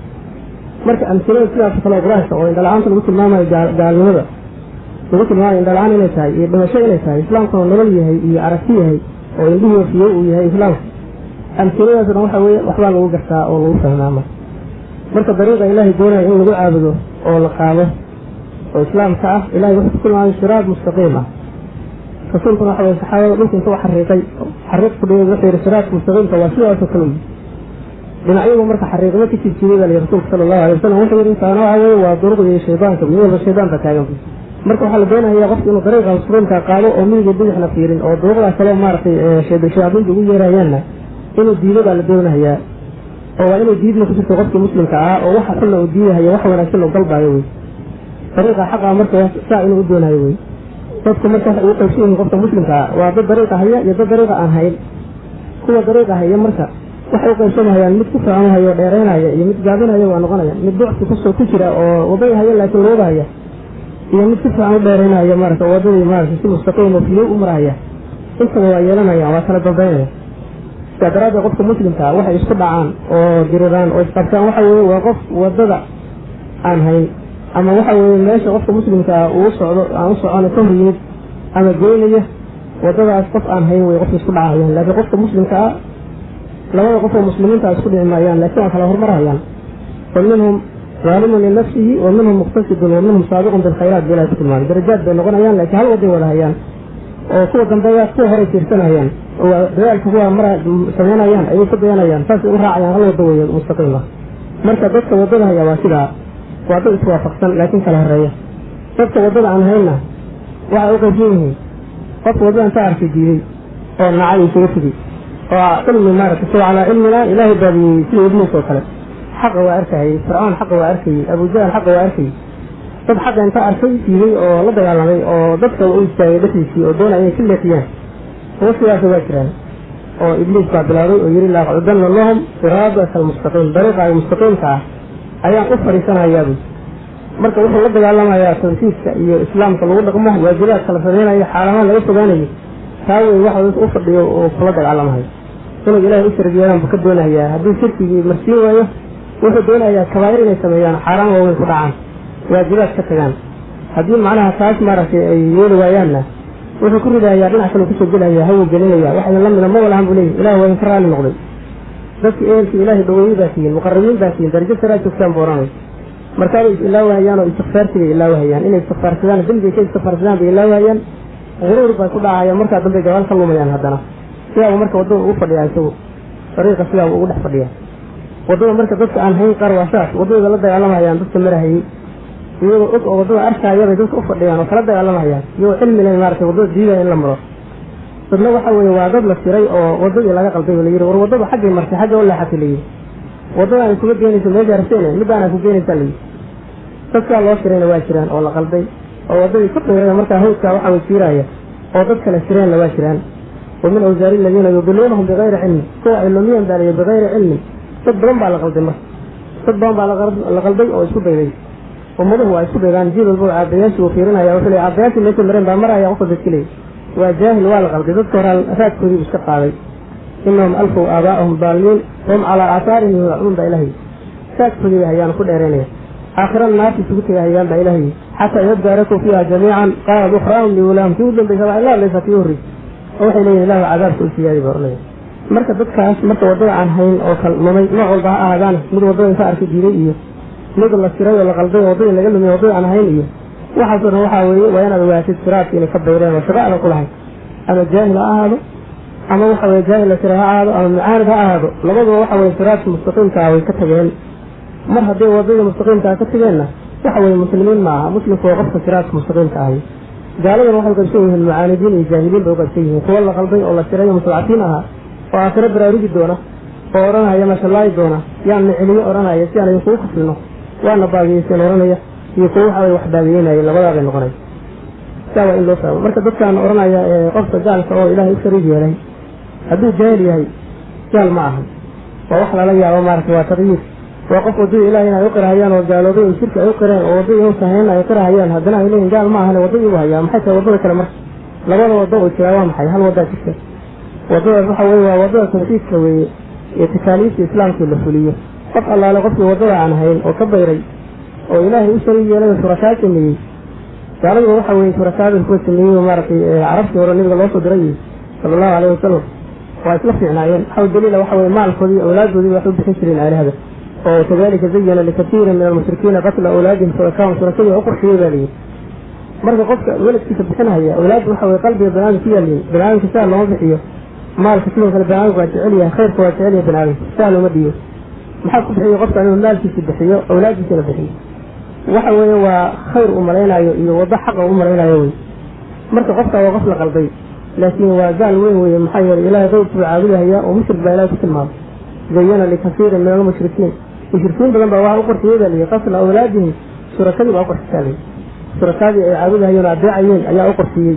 marka amsilada sidaas kale qur-aanka oo indhala-aanta lagu tilmaamayo gaalnimada lagu tilmaamayo indhala-aan inay tahay iyo dhimasho inay tahay islaamkuna nolol yahay iyo aragti yahay oo indhihii wafiyo uu yahay islaamka amsiladaasna waxa weeye waxbaa lagu gartaa oo lagu fahmaama marka dariiqa ilaahay doonaya in lagu caabudo oo la qaado oo islaamka ah ilahay wuxuu ku tilmaamay siraat mustaqiim ah rasuulkuna waxa weye saxaabada dhulka inta xariiq ku dhigay wuxuu yidhi siraatka mustaqiimka waa sidaasoo kale wey dhinacyadu marka xariiqimo ka jirjiday baa la yidhi rasuulka sala allahu alay wasalam wuxuu yidhi intaana waxa weeye waa duruqdii shaydaanka mid walba shaydaan baa taagan marka waxaa la doonayaa qofka inuu dariiqa mustaqiimka qaado oo midiga bidixna fiirin oo duruqdaas kaloo maaragtay shayaadiinta ugu yeerayaanna inuu diido baa la doonayaa oo waa inuu diidna ku jirto qofkii muslimka ah oo waxa xunna uu diidahayo wax wanaagsan uu dalbaayo wey dariiqa xaqa marka saa inuu u doonayo wey dadku marka waxay ugu qaybsan yihiin qofka muslimka ah waa dad dariiqa haya iyo dad dariiqa aan hayn kuwa dariiqa haya marka waxay u qaybsanayaan mid ku fahmahayo dheeraynaya iyo mid gaabinaya waa noqonaya mid ducsi kusoo ku jira oo wadada haya laakiin looda haya iyo mid ku fahmo dheeraynaya marka wadadii maarata si mustaqiim oo fiyo u maraya intaba waa yeelanayaan waa kala dambeynaya sidaa daraaddeed qofka muslimka waxay isku dhacaan oo diriraan oo isqabtaan waxa weeye waa qof wadada aan hayn ama waxa weeye meesha qofka muslimka uu socdo aan u socono ka hor yimid ama goynaya wadadaas qof aan hayn way qofka isku dhacayaan laakiin qofka muslimka ah labada qof oo muslimiinta isku dhici maayaan laakiin waa kala hormarayaan faminhum zaalimun linafsihi wa minhum muqtasidun wa minhum saabiqun bilkhayraat bilaa ku tilmaamay darajaad bay noqonayaan laakiin hal waday wada hayaan oo kuwa dambeeya kuwa horay fiirsanayaan oo dadaalka kuwa mara samaynayaan ayay ku dayanayaan saasay u raacayaan hal wada weeye mustaqiim ah marka dadka wadada haya waa sidaa waa dad iswaafaqsan laakiin kala horeeya dadka wadada aan hayna waxay u qaybsan yihiin qof wadada inta arkay diiday oo nacay isaga tegi oo cilmi maarata soo calaa cilmina ilaahay baabiyey sida ibliis oo kale xaqa waa arkayay fircoon xaqa waa arkayay abujahal xaqa waa arkayay dad xaqa inta arkay diiday oo la dagaalamay oo dadka u istaagay dhexdiisii oo doonaya inay ka leexiyaan kuwa sidaasa waa jiraan oo ibliis baa bilaabay oo yidhi laaqudanna lahum siraataka almustaqiim dariiqaaga mustaqiimka ah ayaan u fariisanayaabay marka wuxuu la dagaalamayaa tawxiidka iyo islaamka lagu dhaqmo waajibaadka la samaynayo xaalamaan laga fogaanayo taa wey waxa dadka u fadhiyo oo kula dagaalamayo inuu ilaahay u shargiyeedaan buu ka doonayaa haddii shirkigii marsiin waayo wuxuu doonayaa kabaa'ir inay sameeyaan xaaraan waaweyn ku dhacaan waajibaad ka tagaan haddii macnaha taas maaragtay ay yeeli waayaanna wuxuu ku ridayaa dhinac kale kusoo gelaya hawu gelinaya waxay la mida ma walahan buu leeyahy ilaah waa idinka raali noqday dadka ehelkii ilaahay dhaweeyey baa tihiin muqarrabiin baa tihiin darajo saraa joogtaan buu oranay markaabay is ilaawahayaan oo istikfaartigay ilaawahayaan inay istikfaarsadaan dembiga ka istikfaarsadaan bay ilaawahayaan quruur baa ku dhacaya markaa dambe gabaal ka lumayaan haddana sidaa uu marka waddada ugu fadhiyaa isagu dariiqa sidaa uu ugu dhex fadhiyaa waddada marka dadka aan hayn qaar waa saas waddadooda la dagaalamahayaan dadka marahayey iyagoo og oo waddada arkaaya bay dadka u fadhiyaan oo kala dagaalamahayaan iyagoo cilmi leh maaragtay waddada diidaya in la maro dadna waxa weeye waa dad la tiray oo waddadii laga qalday la yidhi war waddada xaggay martay xagga u leexatay la yidhi waddadaan ay kuga geenayso meesha rabteene middaana ku geenaysaa la yidhi dadkaa loo tirayna waa jiraan oo la qalday oo waddadii ka qayraya markaa hawdkaa waxa way jiiraaya oo dad kale tireenna waa jiraan wa min awsaari aladiina yudiluunahum bigayri cilmin kuwa ay lumiyeen baa layihi bigayri cilmin dad badan baa la qalday marka dad badan baa la qalday oo isku dayday ummaduhu waa isku daydaan jiil walba aabayaashii uu fiirinaya wuxuu leeyahay aabayaashii meesha mareen baa maraya qofka dadkilay waa jaahil waa la qalday dadka hore raadkoodii iska qaaday inahum alfow aabaa'ahum daalmiin hum calaa aahaarihim yuucuun baa ilahay raadkoodii bay hayaan ku dheeraynaya aakhirana naarta isugu tegahayaan baa ilahay xataa yaddaaraku fiiha jamiican qaala ukhraahum liwulaahum kii u dambaysaba ilaa laysa kii horreys oo waxay leeyihin ilaahu cadaabka u siyaadi baa ornaya marka dadkaas marka waddada aan hayn oo kal lumay nooc walba ha ahaadaan mid waddada inka arkay diiday iyo mid la siray oo la qalday oo waddadii laga lumay waddada aan hayn iyo waxaasoo dhan waxaa weeye waa inaad ogaatid siraadka inay ka bayreen oo shaqo adan ku lahayd ama jaahil ha ahaado ama waxa weye jaahil la siray ha ahaado ama mucaanid ha ahaado labaduba waxa weye siraadka mustaqiimkaa way ka tageen mar hadday waddadii mustaqiimkaa ka tageenna waxa weye muslimiin ma aha muslimku waa qofka siraadka mustaqiimka ahay gaaladan waxay qabsan yihiin mucaanidiin iyo jaahiliin bay u qabsan yihiin kuwa la qalday oo la siray oo mustadcafiin ahaa oo aakhiro baraarugi doona oo odhanaya mashallaayi doona yaanna celiyo odhanaya si aan idinkugu kufrino waana baadiyeyseen odhanaya iyo kuwa waxa way wax baadiyeynaya labadaabay noqonay saa waa in loo fahmo marka dadkaan odhanaya qofka gaalka oo ilaahay u shariig yeelay hadduu jaahil yahay gaal ma aha waa wax lala yaabo maaragtay waa taqyiir waa qof waddadii ilahay in ay u qirahayaan oo gaalooday oo shirki ay u qireen oo waddadii u sahayn ay qirahayaan haddana ay leeyihin gaal ma ahane waddadii u hayaa maxay tahay waddada kale marka labada waddo oo jiraa waa maxay hal waddaa jirta waddadaas waxa weye waa waddada tawxiidka weeye iyo takaaliifta islaamkii la fuliyo qof allaale qofkii waddada aan hayn oo ka bayray oo ilaahay u shariig yeelay oo shurakaa sameeyey gaaladu waxa weeye shurakaada kuwa sameeyey maaragtay carabtii hore nabiga loo soo diray sala allahu alayhi wasalam waa isla fiicnaayeen waxaa daliila waxa weye maalkoodii awlaaddoodii wax u bixin jireen aalihada oo kadalika zayana likatiirin min almushrikiina qatla awlaadihim shurakaahum shurakadii u qurxiyey baa layidhi marka qofka weladkiisa bixinahaya awlaadda waxa weye qalbiga banaadamka ku yaalin banaadamka saa looma bixiyo maalka sidoo kale banaadamka waa jecel yahay khayrka waa jecel yahay banaadamka saa looma dhiyo maxaa ku bixiyo qofka inuu maalkiisa bixiyo awlaaddiisana bixiyo waxa weeye waa khayr u malaynayo iyo waddo xaqa u malaynayo wey marka qofka waa qof la qalday laakiin waa gaal weyn weye maxaa yeelay ilaahay qeybkuu caabudahaya oo mushrik baa ilahay ku tilmaamay zayana likasiirin min almushrikiin mushrikiin badan baa waxa u qorxiyey baa liyi qasla awlaadihim shurakadii baa u qorxisaalay shurakadii ay caabudahayeen oo adeecayeen ayaa u qorxiyey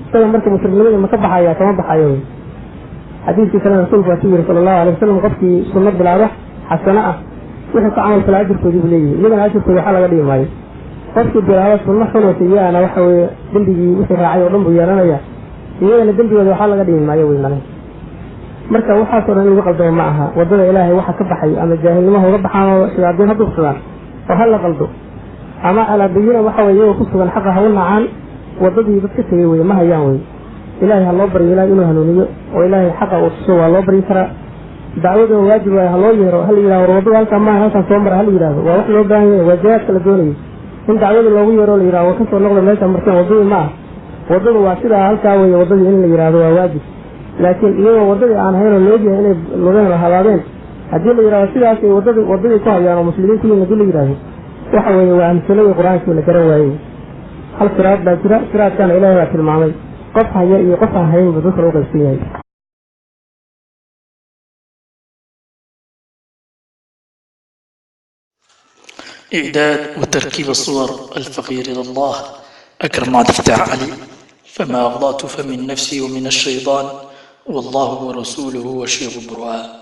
isaga marka mushriknimadii ma ka baxaya kama baxayo wey xadiidkii kalena rasuulku waa ku yiri sala allahu alay wasalam qofkii sunno bilaaba xasano ah wuxuu ka camal falaa ajirkoodii buu leeyihi iyagana ajirkooda waxaa laga dhigi maayo qofkii bilaaba sunno xunoo sayi-ana waxa weeye dembigii wixii raacay oo dhan buu yeelanaya iyagana dembigooda waxaa laga dhigi maayo wey male marka waxaasoo dhan in lagu qaldamo ma aha waddada ilaahay waxa ka baxay ama jaahilnimaha uga baxaan oo shayaadiin ha dugsadaan oo ha la qaldo ama alaabayina waxa weye iyagoo ku sugan xaqa ha u nacaan waddadii dad ka tegay weye ma hayaan wey ilaahay ha loo baryo ilaahay inuu hanuuniyo oo ilaahay xaqa uu tuso waa loo baryi karaa dacwada waajib waayo ha loo yeero ha la yidhahdo war waddada halkaa maaha halkaan soo mara ha la yidhahdo waa wax loo baahan yahay waa jihaadka la doonayo in dacwadii loogu yeero la yidhahdo war kasoo noqda meesha marteen waddadii ma ah waddadu waa sidaa halkaa weye waddadii in la yidhahdo waa waajib laakiin iyagoo waddadii aan hayn oo loogyahay inay lugeen la habaabeen haddii la yidhahdo sidaasay waddadii ku hayaan oo muslimiin ku yihin hadii la yidhahdo waxa weeye waa amsaladii qur-aankii la garan waayey hal siraad baa jira siraadkaana ilaahay baa tilmaamay qof haya iyo qof aan hayn buu dadka loo qaybsan yahay إعداد وتركيب الصور الفقير إلى الله أكرم عبد الفتاح علي فما أغضأت فمن نفسي ومن الشيطان والله ورسوله وشيخ البرهان